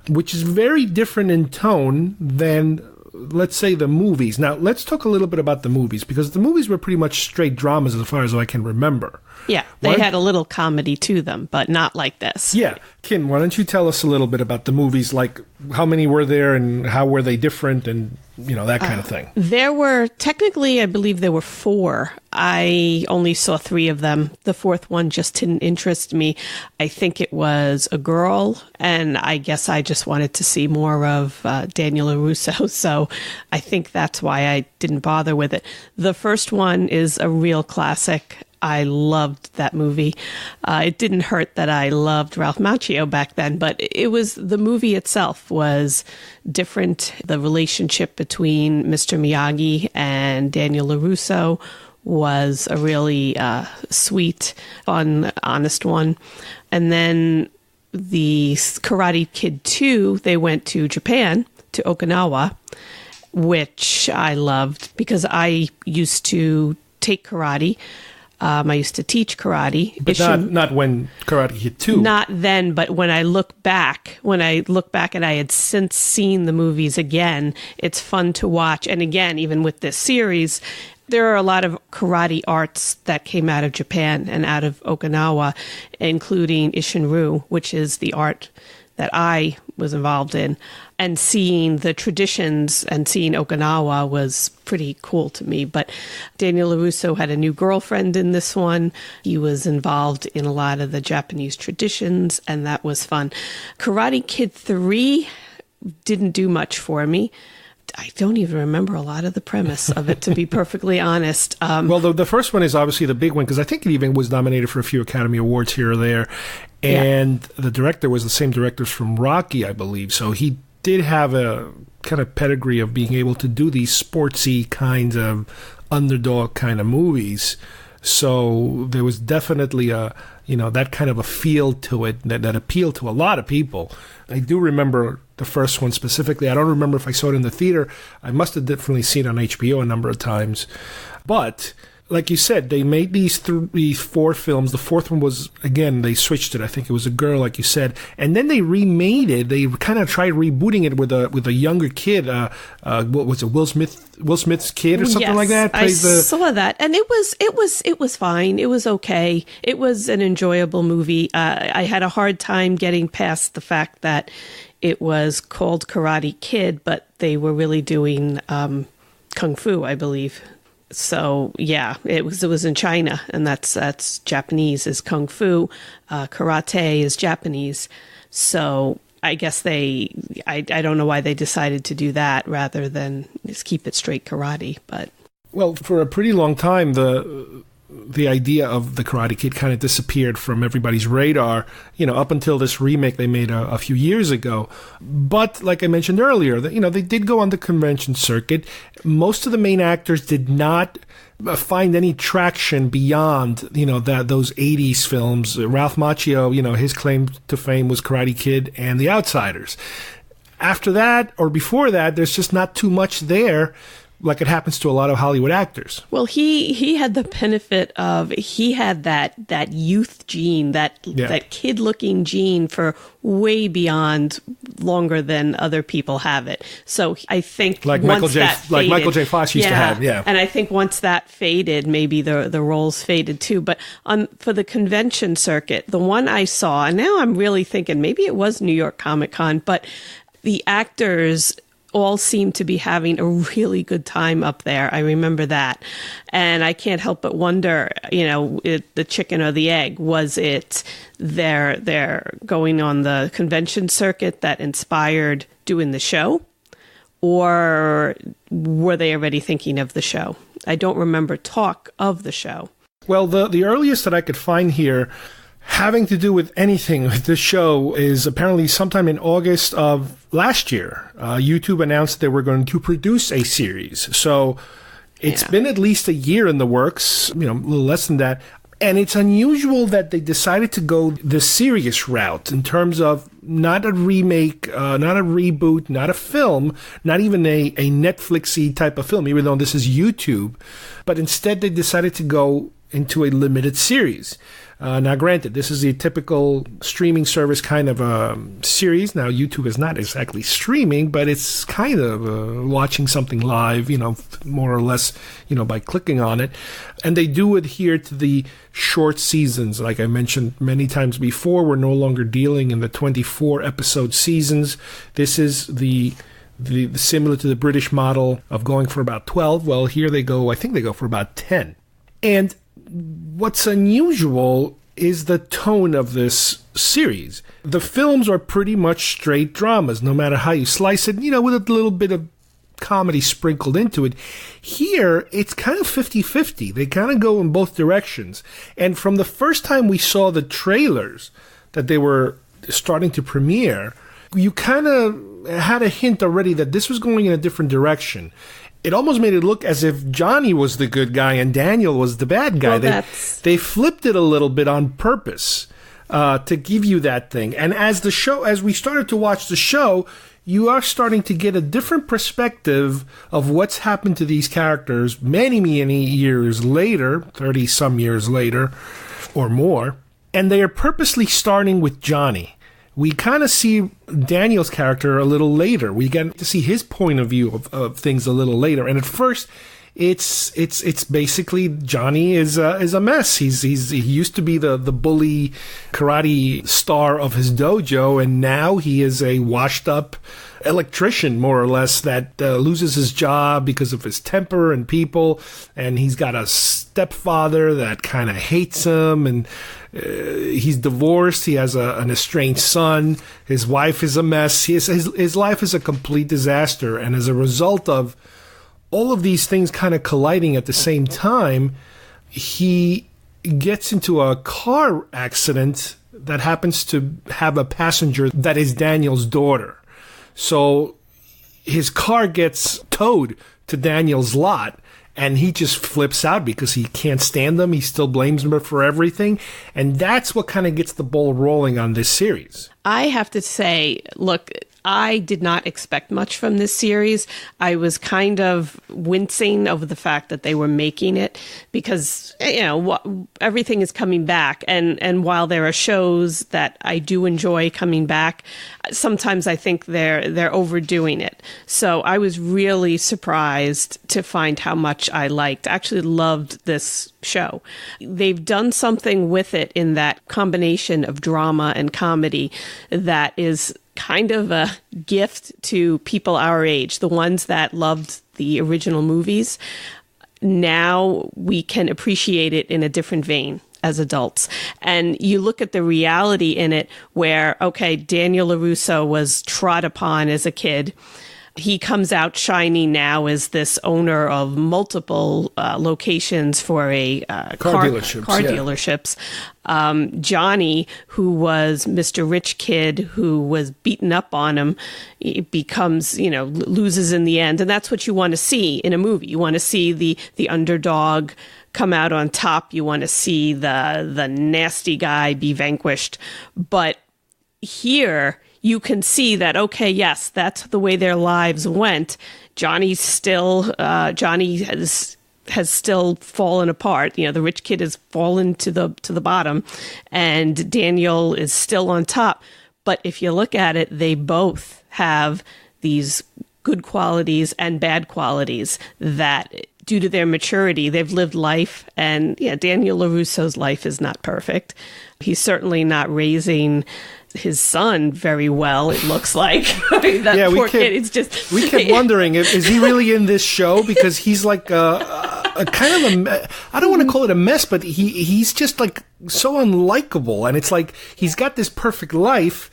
which is very different in tone than, let's say, the movies. Now, let's talk a little bit about the movies, because the movies were pretty much straight dramas as far as I can remember. Yeah, they had a little comedy to them, but not like this. Yeah. Kim, why don't you tell us a little bit about the movies, like how many were there and how were they different and, that kind of thing. There were, technically, I believe there were 4. I only saw 3 of them. The 4th one just didn't interest me. I think it was a girl, and I guess I just wanted to see more of Daniel LaRusso, so I think that's why I didn't bother with it. The first one is a real classic. I loved that movie. It didn't hurt that I loved Ralph Macchio back then, but it was, the movie itself was different. The relationship between Mr. Miyagi and Daniel LaRusso was a really sweet, fun, honest one. And then the Karate Kid 2, they went to Japan, to Okinawa, which I loved because I used to take karate. I used to teach karate. But not when Karate Kid 2. Not then, but when I look back and I had since seen the movies again, it's fun to watch. And again, even with this series, there are a lot of karate arts that came out of Japan and out of Okinawa, including Ishinryu, which is the art that I was involved in. And seeing the traditions and seeing Okinawa was pretty cool to me. But Daniel LaRusso had a new girlfriend in this one. He was involved in a lot of the Japanese traditions, and that was fun. Karate Kid 3 didn't do much for me. I don't even remember a lot of the premise of it, to be perfectly honest. Well, the first one is obviously the big one, because I think it even was nominated for a few Academy Awards here or there. And the director was the same director from Rocky, I believe. So he did have a kind of pedigree of being able to do these sportsy kinds of underdog kind of movies. So there was definitely that kind of a feel to it that appealed to a lot of people. I do remember the first one specifically. I don't remember if I saw it in the theater. I must have definitely seen it on HBO a number of times. But like you said, they made these 4 films. The 4th one was, again, they switched it. I think it was a girl, like you said. And then they remade it. They kind of tried rebooting it with a younger kid. What was it, Will Smith's kid or something like that? I saw that. And it was fine. It was okay. It was an enjoyable movie. I had a hard time getting past the fact that it was called Karate Kid, but they were really doing kung fu, I believe. So yeah, it was in China, and that's Japanese is kung fu, karate is Japanese. So I guess I don't know why they decided to do that rather than just keep it straight karate. But well, for a pretty long time, the idea of the Karate Kid kind of disappeared from everybody's radar, up until this remake they made a few years ago. But like I mentioned earlier, they did go on the convention circuit. Most of the main actors did not find any traction beyond, those 80s films. Ralph Macchio, his claim to fame was Karate Kid and The Outsiders. After that, or before that, there's just not too much there, like it happens to a lot of Hollywood actors. Well, he had the benefit of he had that youth gene, that kid-looking gene for way beyond longer than other people have it. So I think like Michael J. Fox used to have, And I think once that faded, maybe the roles faded too. But for the convention circuit, the one I saw, and now I'm really thinking maybe it was New York Comic Con, but the actors all seem to be having a really good time up there. I remember that. And I can't help but wonder, the chicken or the egg. Was it their going on the convention circuit that inspired doing the show? Or were they already thinking of the show? I don't remember talk of the show. Well, the earliest that I could find here having to do with anything with this show is apparently sometime in August of last year. YouTube announced they were going to produce a series. So it's been at least a year in the works, a little less than that. And it's unusual that they decided to go the serious route in terms of not a remake, not a reboot, not a film, not even a Netflix-y type of film, even though this is YouTube. But instead they decided to go into a limited series. Now, granted, this is a typical streaming service kind of series. Now, YouTube is not exactly streaming, but it's kind of watching something live, more or less, by clicking on it. And they do adhere to the short seasons. Like I mentioned many times before, we're no longer dealing in the 24-episode seasons. This is the similar to the British model of going for about 12. Well, here I think they go for about 10. And what's unusual is the tone of this series. The films are pretty much straight dramas, no matter how you slice it, with a little bit of comedy sprinkled into it. Here, it's kind of 50-50. They kind of go in both directions. And from the first time we saw the trailers that they were starting to premiere, you kind of had a hint already that this was going in a different direction. It almost made it look as if Johnny was the good guy and Daniel was the bad guy. Well, they flipped it a little bit on purpose to give you that thing. And as we started to watch the show, you are starting to get a different perspective of what's happened to these characters many, many years later, 30-some years later or more. And they are purposely starting with Johnny. We kind of see Daniel's character a little later. We get to see his point of view of things a little later. And at first, it's basically Johnny is a mess. He used to be the bully karate star of his dojo, and now he is a washed up electrician, more or less, that loses his job because of his temper and people. And he's got a stepfather that kind of hates him, and he's divorced. He has an estranged son. His wife is a mess. His life is a complete disaster. And as a result of all of these things kind of colliding at the same time, he gets into a car accident that happens to have a passenger that is Daniel's daughter. So his car gets towed to Daniel's lot, and he just flips out because he can't stand them. He still blames them for everything. And that's what kind of gets the ball rolling on this series. I have to say, look, I did not expect much from this series. I was kind of wincing over the fact that they were making it because, everything is coming back. And while there are shows that I do enjoy coming back, sometimes I think they're overdoing it. So I was really surprised to find how much I actually loved this show. They've done something with it in that combination of drama and comedy that is kind of a gift to people our age, the ones that loved the original movies. now we can appreciate it in a different vein as adults. And you look at the reality in it where, okay, Daniel LaRusso was trod upon as a kid. He comes out shining now as this owner of multiple locations for a car dealerships. Johnny, who was Mr. Rich Kid, who was beaten up on him, becomes, loses in the end. And that's what you want to see in a movie. You want to see the underdog come out on top. You want to see the nasty guy be vanquished. But here you can see that, okay, yes, that's the way their lives went. Johnny has still fallen apart. The rich kid has fallen to the bottom, and Daniel is still on top. But if you look at it, they both have these good qualities and bad qualities that, due to their maturity, they've lived life. And Daniel LaRusso's life is not perfect. He's certainly not raising his son very well, it looks like. That poor kid. It's just we kept wondering, is he really in this show? Because he's like a kind of I don't want to call it a mess, but he's just like so unlikable. And it's like he's got this perfect life.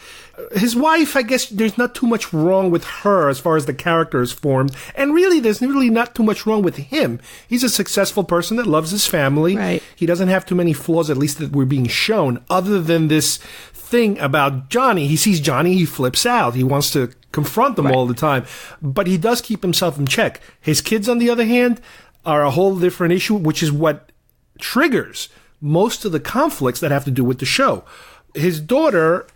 His wife, I guess there's not too much wrong with her as far as the character is formed. And really, there's really not too much wrong with him. He's a successful person that loves his family. Right. He doesn't have too many flaws, at least that we're being shown, other than this thing about Johnny. He sees Johnny, he flips out. He wants to confront them all the time. But he does keep himself in check. His kids, on the other hand, are a whole different issue, which is what triggers most of the conflicts that have to do with the show. His daughter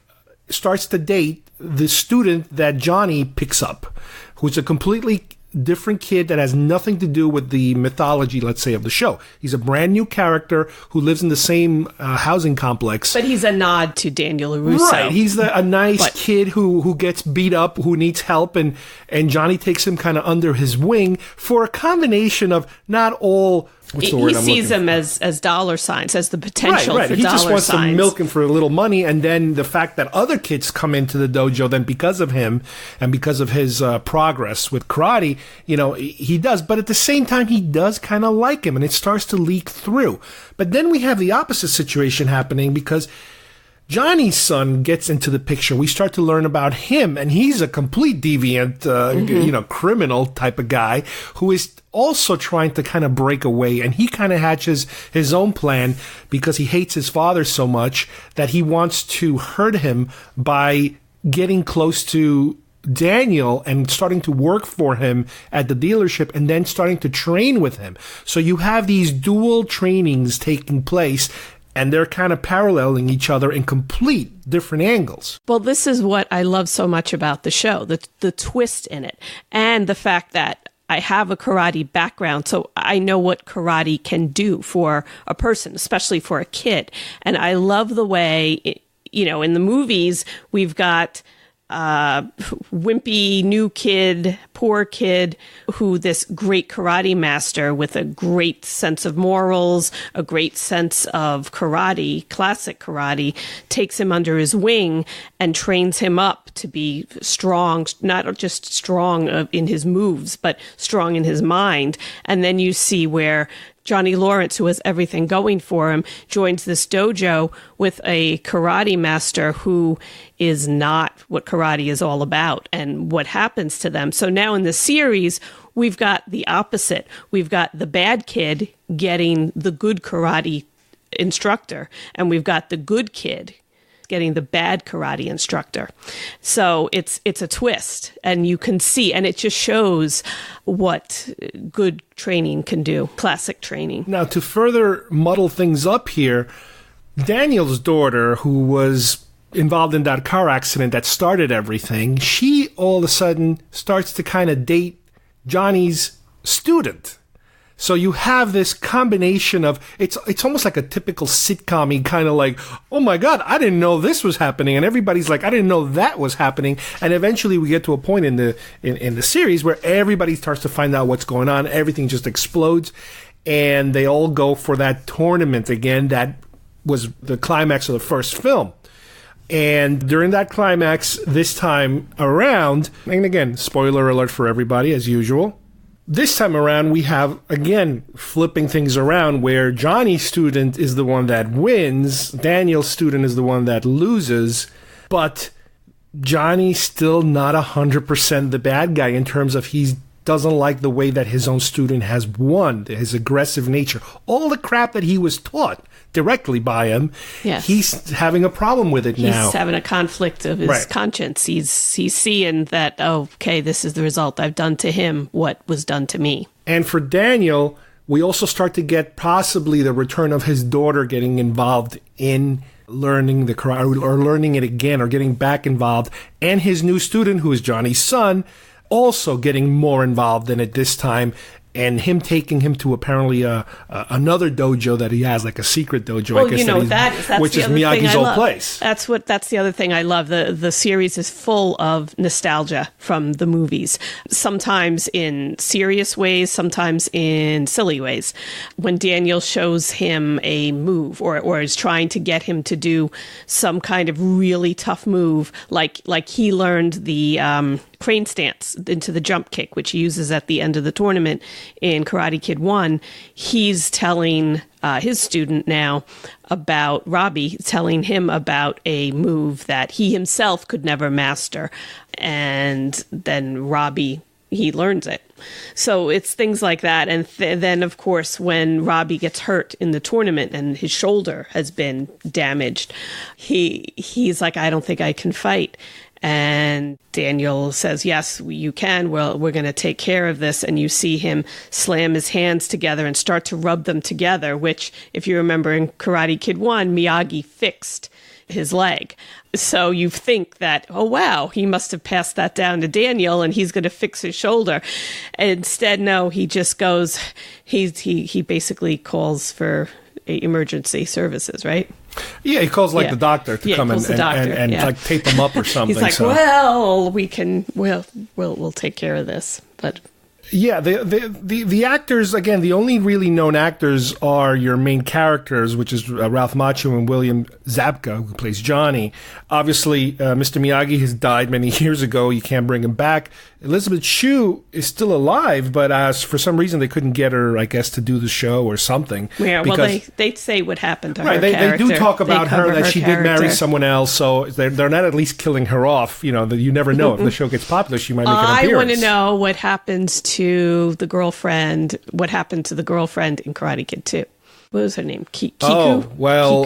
starts to date the student that Johnny picks up, who's a completely different kid that has nothing to do with the mythology, let's say, of the show. He's a brand new character who lives in the same housing complex. But he's a nod to Daniel LaRusso. Right. He's a nice kid who gets beat up, who needs help, and Johnny takes him kind of under his wing for a combination of not all... What's the word he sees them as dollar signs, as the potential for dollar signs. He just wants to milk him for a little money, and then the fact that other kids come into the dojo then because of him and because of his progress with karate, he does. But at the same time, he does kind of like him, and it starts to leak through. But then we have the opposite situation happening because Johnny's son gets into the picture. We start to learn about him, and he's a complete deviant, criminal type of guy who is also trying to kind of break away. And he kind of hatches his own plan because he hates his father so much that he wants to hurt him by getting close to Daniel and starting to work for him at the dealership and then starting to train with him. So you have these dual trainings taking place, and they're kind of paralleling each other in complete different angles. Well, this is what I love so much about the show, the twist in it, and the fact that I have a karate background, so I know what karate can do for a person, especially for a kid. And I love the way, in the movies, we've got wimpy new kid, poor kid, who this great karate master with a great sense of morals, a great sense of karate, classic karate, takes him under his wing and trains him up to be strong, not just strong in his moves, but strong in his mind. And then you see where Johnny Lawrence, who has everything going for him, joins this dojo with a karate master who is not what karate is all about and what happens to them. So now in the series, we've got the opposite. We've got the bad kid getting the good karate instructor, and we've got the good kid getting the bad karate instructor. So it's a twist, and you can see, and it just shows what good training can do, classic training. Now, to further muddle things up here, Daniel's daughter, who was involved in that car accident that started everything, she all of a sudden starts to kind of date Johnny's student. So you have this combination of, it's almost like a typical sitcom-y kind of like, oh my God, I didn't know this was happening. And everybody's like, I didn't know that was happening. And eventually we get to a point in the series where everybody starts to find out what's going on. Everything just explodes. And they all go for that tournament again. That was the climax of the first film. And during that climax, this time around, and again, spoiler alert for everybody as usual, This time around, we have, again, flipping things around where Johnny's student is the one that wins, Daniel's student is the one that loses, but Johnny's still not 100% the bad guy in terms of he doesn't like the way that his own student has won, his aggressive nature. All the crap that he was taught directly by him, yes. He's having a problem with it now. He's having a conflict of his conscience. He's seeing that, okay, this is the result. I've done to him what was done to me. And for Daniel, we also start to get possibly the return of his daughter getting involved in learning the karate, or learning it again, or getting back involved, and his new student, who is Johnny's son, also getting more involved in it this time, and him taking him to apparently another dojo that he has, like a secret dojo, well, I guess, that's which is Miyagi's old place. That's the other thing I love. The series is full of nostalgia from the movies, sometimes in serious ways, sometimes in silly ways. When Daniel shows him a move, or is trying to get him to do some kind of really tough move, like he learned the crane stance into the jump kick, which he uses at the end of the tournament in Karate Kid 1, he's telling his student now about Robbie, telling him about a move that he himself could never master. And then Robbie, he learns it. So it's things like that. And then, of course, when Robbie gets hurt in the tournament and his shoulder has been damaged, he's like, I don't think I can fight. And Daniel says, yes, you can. Well, we're going to take care of this. And you see him slam his hands together and start to rub them together, which, if you remember in Karate Kid 1, Miyagi fixed his leg. So you think that, oh, wow, he must have passed that down to Daniel and he's going to fix his shoulder. Instead, no, he just goes, he basically calls for emergency services, right? Yeah, he calls the doctor to come and like tape him up or something. He's like, well, we'll take care of this. But yeah, the actors, again, the only really known actors are your main characters, which is Ralph Macchio and William Zabka, who plays Johnny. Obviously, Mr. Miyagi has died many years ago. You can't bring him back. Elizabeth Shue is still alive, but for some reason they couldn't get her, I guess, to do the show or something. Yeah, well, they say what happened to her. They do talk about her, that she did marry someone else, so they're not at least killing her off. You know, you never know. If the show gets popular, she might make an appearance. I want to know what happens to the girlfriend, what happened to the girlfriend in Karate Kid 2. What was her name? Kiku? Oh, well,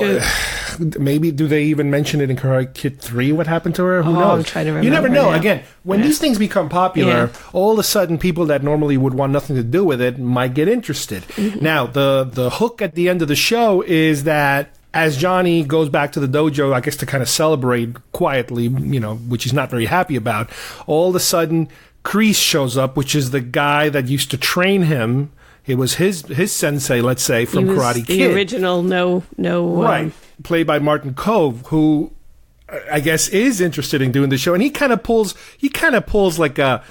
maybe do they even mention it in Karate Kid 3? What happened to her? Who knows? I'm trying to remember. You never know. Now. Again, when these things become popular, all of a sudden people that normally would want nothing to do with it might get interested. Mm-hmm. Now, the hook at the end of the show is that as Johnny goes back to the dojo, I guess to kind of celebrate quietly, you know, which he's not very happy about, all of a sudden Kreese shows up, which is the guy that used to train him. It was his sensei, let's say, from Karate Kid. The original, no. Right. Played by Martin Kove, who I guess is interested in doing the show. And he kind of pulls like a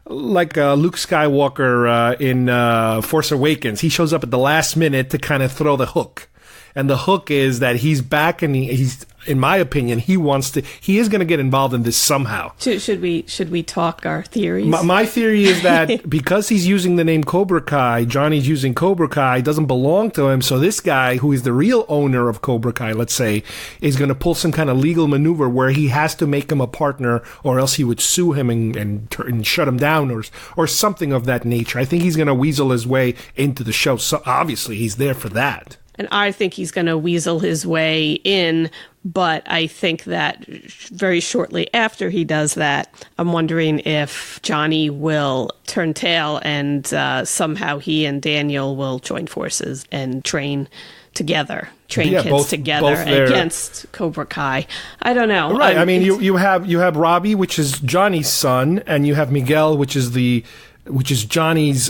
Luke Skywalker in Force Awakens. He shows up at the last minute to kind of throw the hook. And the hook is that he's back and he's, in my opinion, he is going to get involved in this somehow. Should we talk our theories? My theory is that because he's using the name Cobra Kai, Johnny's using Cobra Kai, doesn't belong to him. So this guy, who is the real owner of Cobra Kai, let's say, is going to pull some kind of legal maneuver where he has to make him a partner, or else he would sue him and shut him down, or something of that nature. I think he's going to weasel his way into the show. So obviously he's there for that. And I think he's going to weasel his way in, but I think that very shortly after he does that, I'm wondering if Johnny will turn tail and somehow he and Daniel will join forces and train together, kids together against Cobra Kai. I don't know. Right. I mean, you have Robbie, which is Johnny's son, and you have Miguel, which is Johnny's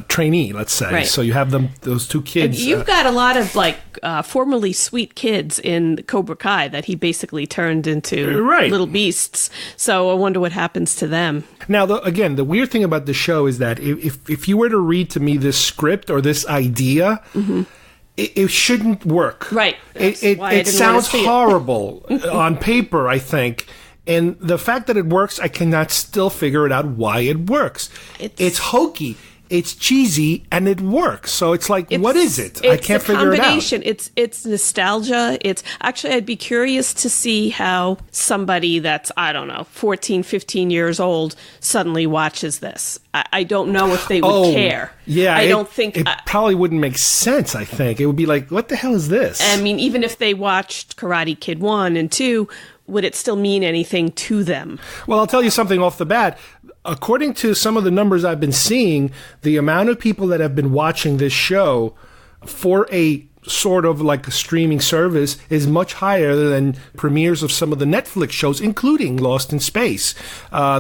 trainee, let's say. Right. So you have those two kids. And you've got a lot of formerly sweet kids in Cobra Kai that he basically turned into little beasts. So I wonder what happens to them. Now, again, the weird thing about the show is that if you were to read to me this script or this idea, it shouldn't work. Right. It sounds horrible on paper, I think. And the fact that it works, I cannot still figure it out why it works. It's hokey. it's cheesy, and it works. So it's like, what is it? I can't figure it out. It's nostalgia. It's actually, I'd be curious to see how somebody that's, I don't know, 14, 15 years old suddenly watches this. I don't know if they would care. Yeah, I don't think it probably wouldn't make sense. I think it would be like, what the hell is this? I mean, even if they watched Karate Kid 1 and 2, would it still mean anything to them? Well, I'll tell you something off the bat. According to some of the numbers I've been seeing, the amount of people that have been watching this show for a sort of like a streaming service is much higher than premieres of some of the Netflix shows, including Lost in Space.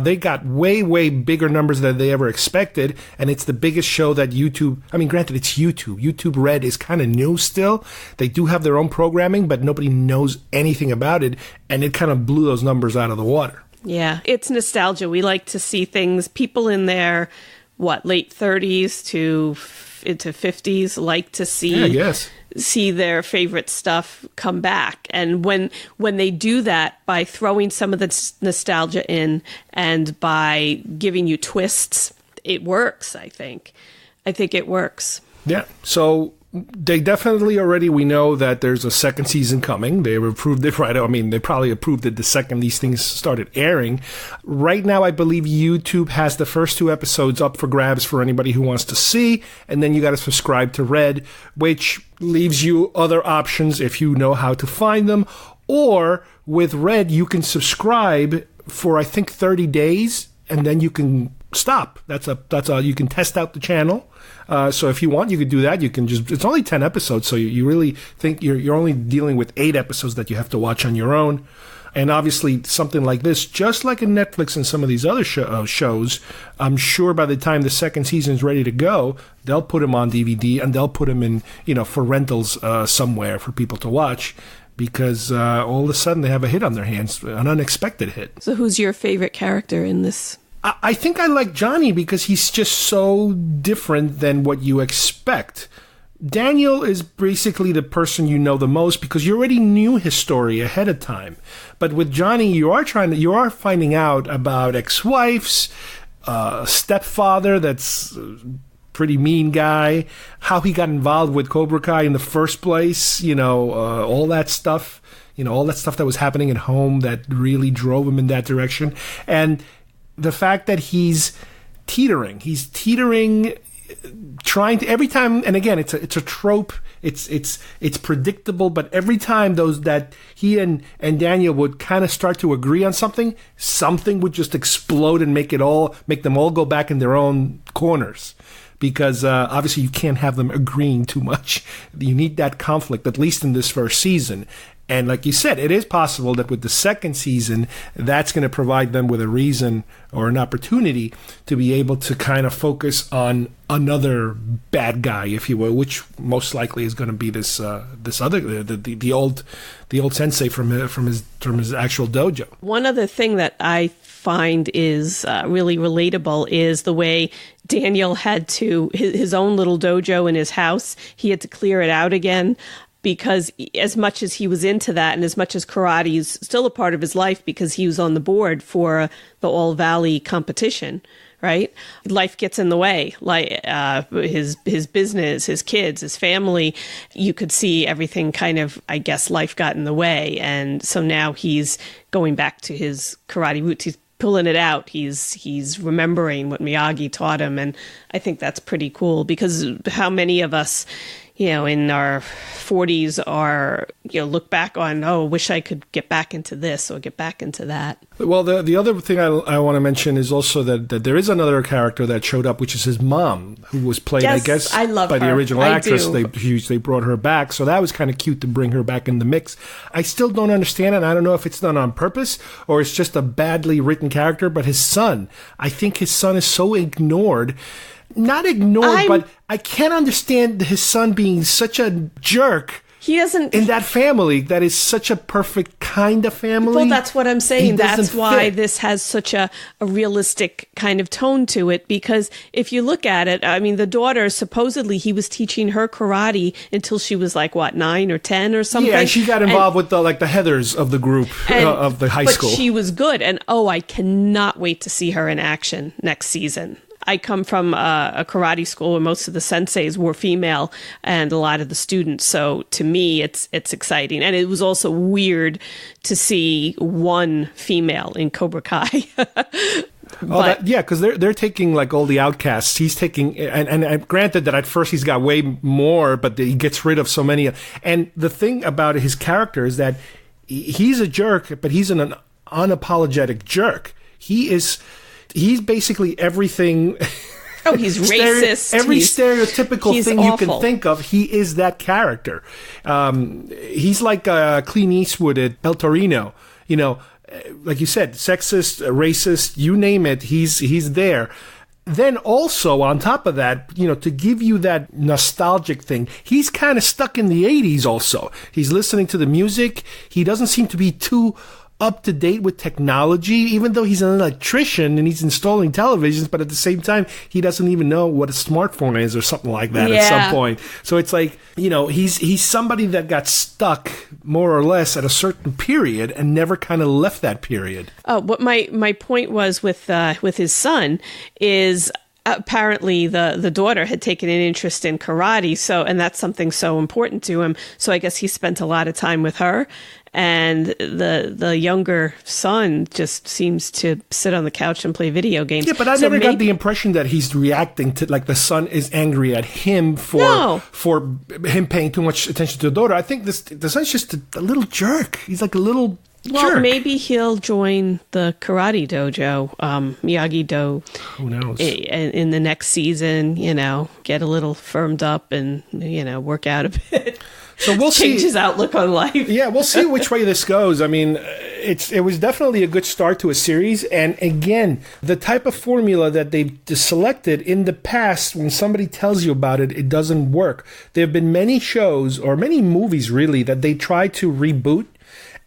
They got way, way bigger numbers than they ever expected, and it's the biggest show that YouTube, I mean, granted, it's YouTube. YouTube Red is kind of new still. They do have their own programming, but nobody knows anything about it, and it kind of blew those numbers out of the water. Yeah, it's nostalgia. We like to see things, people in their, late 30s to into 50s like to see their favorite stuff come back. And when they do that by throwing some of the nostalgia in and by giving you twists, it works, I think. I think it works. Yeah. So they definitely already, we know that there's a second season coming. They've approved it right. I mean, they probably approved it the second these things started airing. Right now, I believe YouTube has the first 2 episodes up for grabs for anybody who wants to see. And then you got to subscribe to Red, which leaves you other options if you know how to find them. Or with Red, you can subscribe for, I think, 30 days, and then you can stop. That's you can test out the channel. So if you want, you could do that. You can it's only 10 episodes, so you really think you're only dealing with 8 episodes that you have to watch on your own. And obviously something like this, just like in Netflix and some of these other shows, I'm sure by the time the second season is ready to go, they'll put them on DVD and they'll put them in, for rentals somewhere for people to watch. Because all of a sudden they have a hit on their hands, an unexpected hit. So who's your favorite character in this? I think I like Johnny because he's just so different than what you expect. Daniel is basically the person you know the most because you already knew his story ahead of time. But with Johnny, you are finding out about ex-wives, stepfather that's a pretty mean guy, how he got involved with Cobra Kai in the first place, all that stuff, all that stuff that was happening at home that really drove him in that direction. And the fact that he's teetering, trying to every time, and again, it's a trope. It's predictable, but every time that he and Daniel would kind of start to agree on something would just explode and make them all go back in their own corners. Because obviously you can't have them agreeing too much. You need that conflict, at least in this first season. And like you said, it is possible that with the second season, that's going to provide them with a reason or an opportunity to be able to kind of focus on another bad guy, if you will, which most likely is going to be this other the old sensei from his actual dojo. One other thing that I find is really relatable is the way Daniel had to his own little dojo in his house. He had to clear it out again. Because as much as he was into that and as much as karate is still a part of his life because he was on the board for the All Valley competition, right? Life gets in the way, like his business, his kids, his family. You could see everything kind of, I guess, life got in the way. And so now he's going back to his karate roots. He's pulling it out. He's remembering what Miyagi taught him. And I think that's pretty cool because how many of us, in our 40s are, look back on, wish I could get back into this or get back into that. Well, the other thing I want to mention is also that there is another character that showed up, which is his mom, who was played, yes, I guess, I love by her. the original actress. Do. They brought her back, so that was kind of cute to bring her back in the mix. I still don't understand it. I don't know if it's done on purpose or it's just a badly written character, but his son, I think his son is so ignored. Not ignored, but I can't understand his son being such a jerk. He doesn't in that family that is such a perfect kind of family. Well, that's what I'm saying. That's why this has such a realistic kind of tone to it. Because if you look at it, I mean, the daughter, supposedly he was teaching her karate until she was 9 or 10 or something. Yeah, and she got involved with the Heathers of the group of the high school. But she was good, and I cannot wait to see her in action next season. I come from a karate school where most of the senseis were female and a lot of the students. So to me, it's exciting. And it was also weird to see one female in Cobra Kai. Because they're taking like all the outcasts. He's taking, and granted that at first he's got way more, but he gets rid of so many. And the thing about his character is that he's a jerk, but he's an unapologetic jerk. He's basically everything. Oh, he's racist. Every stereotypical thing awful. You can think of, he is that character. He's like Clint Eastwood at El Torino, like you said, sexist, racist, you name it, he's there. Then also, on top of that, to give you that nostalgic thing, he's kind of stuck in the 80s also. He's listening to the music. He doesn't seem to be too up to date with technology, even though he's an electrician and he's installing televisions, but at the same time, he doesn't even know what a smartphone is or something like that at some point. So it's like, he's somebody that got stuck more or less at a certain period and never kind of left that period. Oh, what my point was with his son is apparently the daughter had taken an interest in karate, and that's something so important to him. So I guess he spent a lot of time with her. And the younger son just seems to sit on the couch and play video games. Yeah, but I never got the impression that he's reacting to, like, the son is angry at him for him paying too much attention to the daughter. I think the son's just a little jerk. He's like a little jerk. Maybe he'll join the karate dojo, Miyagi-Do. Who knows? In the next season, get a little firmed up and, work out a bit. So we'll see. Change his outlook on life. Yeah, we'll see which way this goes. I mean, it was definitely a good start to a series. And again, the type of formula that they've selected in the past, when somebody tells you about it, it doesn't work. There have been many shows, or many movies really, that they try to reboot.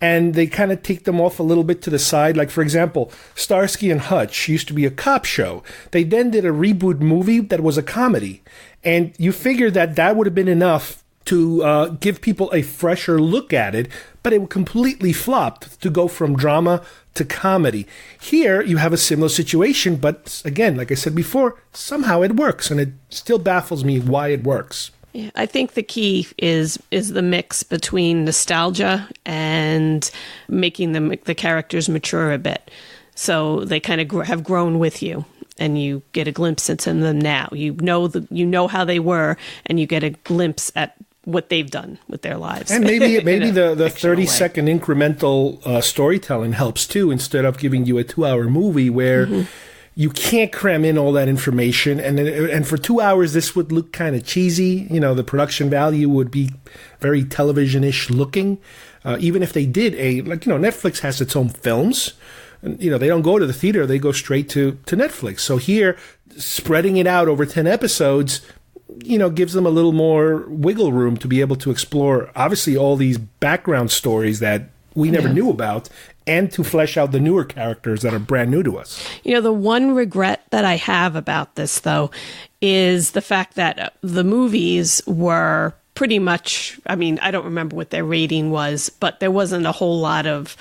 And they kind of take them off a little bit to the side. Like, for example, Starsky and Hutch used to be a cop show. They then did a reboot movie that was a comedy. And you figure that would have been enough to give people a fresher look at it, but it completely flopped to go from drama to comedy. Here, you have a similar situation, but again, like I said before, somehow it works, and it still baffles me why it works. Yeah, I think the key is the mix between nostalgia and making the characters mature a bit, so they kind of have grown with you. And you get a glimpse into them now. You know how they were, and you get a glimpse at what they've done with their lives. And maybe the 30-second incremental storytelling helps too, instead of giving you a 2-hour movie where you can't cram in all that information. And for 2 hours, this would look kind of cheesy. The production value would be very television-ish looking. Even if they did Netflix has its own films. They don't go to the theater, they go straight to Netflix. So here, spreading it out over 10 episodes, gives them a little more wiggle room to be able to explore, obviously, all these background stories that we never knew about, and to flesh out the newer characters that are brand new to us. The one regret that I have about this, though, is the fact that the movies were pretty much, I don't remember what their rating was, but there wasn't a whole lot of,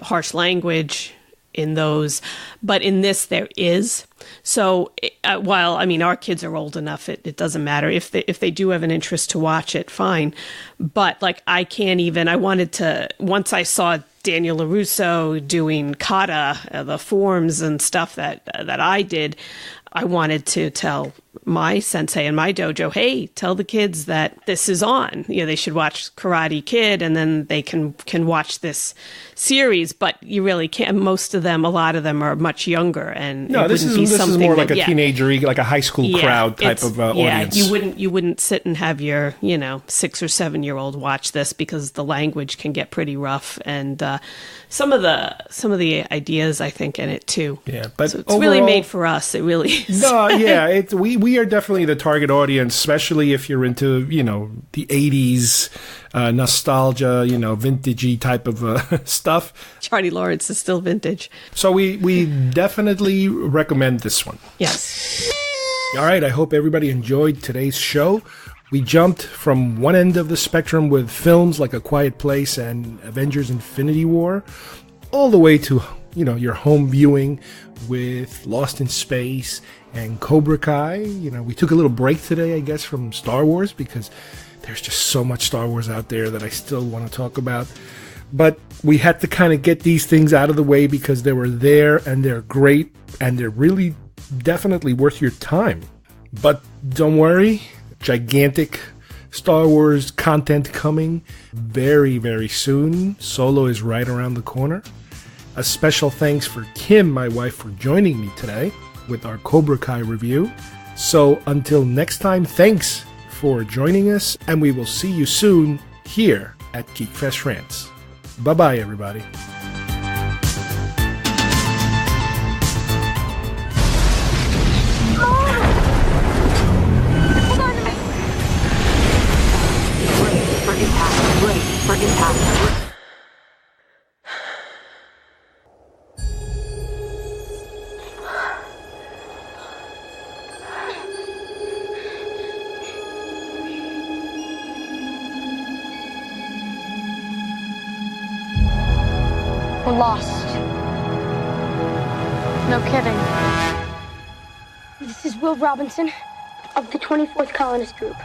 harsh language in those, but in this there is. So while our kids are old enough, it doesn't matter if they do have an interest to watch it, fine. But I wanted to, once I saw Daniel LaRusso doing kata, the forms and stuff that I did, I wanted to tell my sensei in my dojo, hey, tell the kids that this is on. They should watch Karate Kid, and then they can watch this series. But you really can't. Most of them, a lot of them, are much younger, and this is more like a teenager, like a high school crowd type of audience. You wouldn't sit and have your 6 or 7 year old watch this, because the language can get pretty rough, and some of the ideas, I think, in it too. Yeah, but so it's overall, really made for us. It really is. No, yeah, we are definitely the target audience, especially if you're into the 80s nostalgia, vintagey type of stuff. Johnny Lawrence is still vintage. So we definitely recommend this one. Yes. All right, I hope everybody enjoyed today's show. We jumped from one end of the spectrum with films like A Quiet Place and Avengers Infinity War, all the way to your home viewing with Lost in Space and Cobra Kai. We took a little break today, I guess, from Star Wars because there's just so much Star Wars out there that I still want to talk about. But we had to kind of get these things out of the way because they were there and they're great and they're really definitely worth your time. But don't worry, gigantic Star Wars content coming very, very soon. Solo is right around the corner. A special thanks for Kim, my wife, for joining me today with our Cobra Kai review. So until next time, thanks for joining us, and we will see you soon here at GeekFest Rants. Bye-bye, everybody. For impact. We're lost. No kidding. This is Will Robinson of the 24th Colonist Group.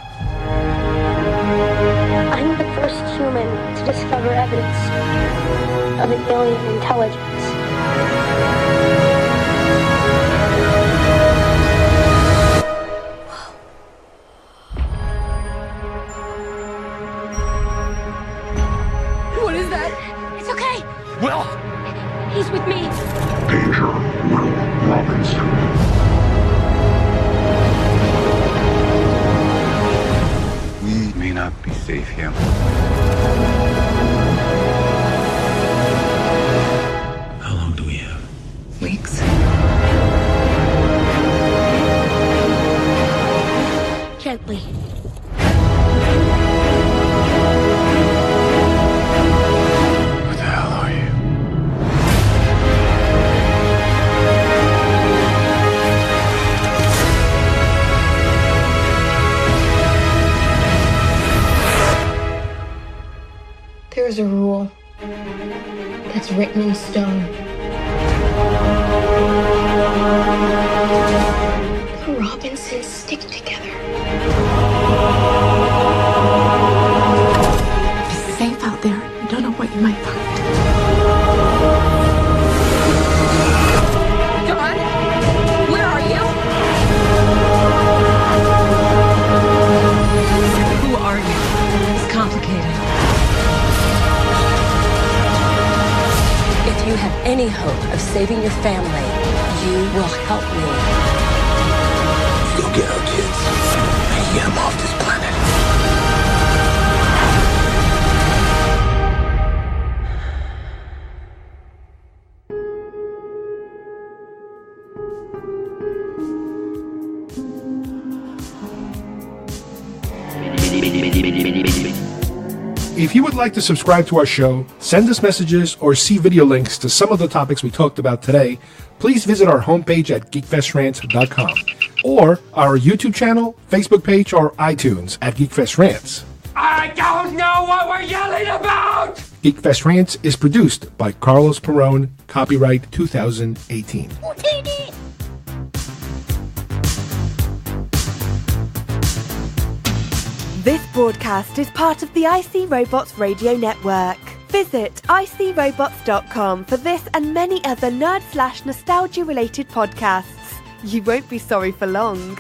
I'm the first human to discover evidence of an alien intelligence. What is that? It's okay. Will! He's with me. Danger, Will Robinson. We may not be safe here. How long do we have? Weeks. Gently. What the hell are you? There is a rule that's written in stone. The Robinsons stick together. It's safe out there. You don't know what you might find. John? Where are you? Who are you? It's complicated. If you have any hope of saving your family, you will help me. Go get our kids and get them off this planet. If you would like to subscribe to our show, send us messages, or see video links to some of the topics we talked about today, please visit our homepage at geekfestrants.com or our YouTube channel, Facebook page, or iTunes at GeekFest Rants. I don't know what we're yelling about! GeekFest Rants is produced by Carlos Perron, copyright 2018. This broadcast is part of the IC Robots Radio Network. Visit icrobots.com for this and many other nerd/nostalgia related podcasts. You won't be sorry for long.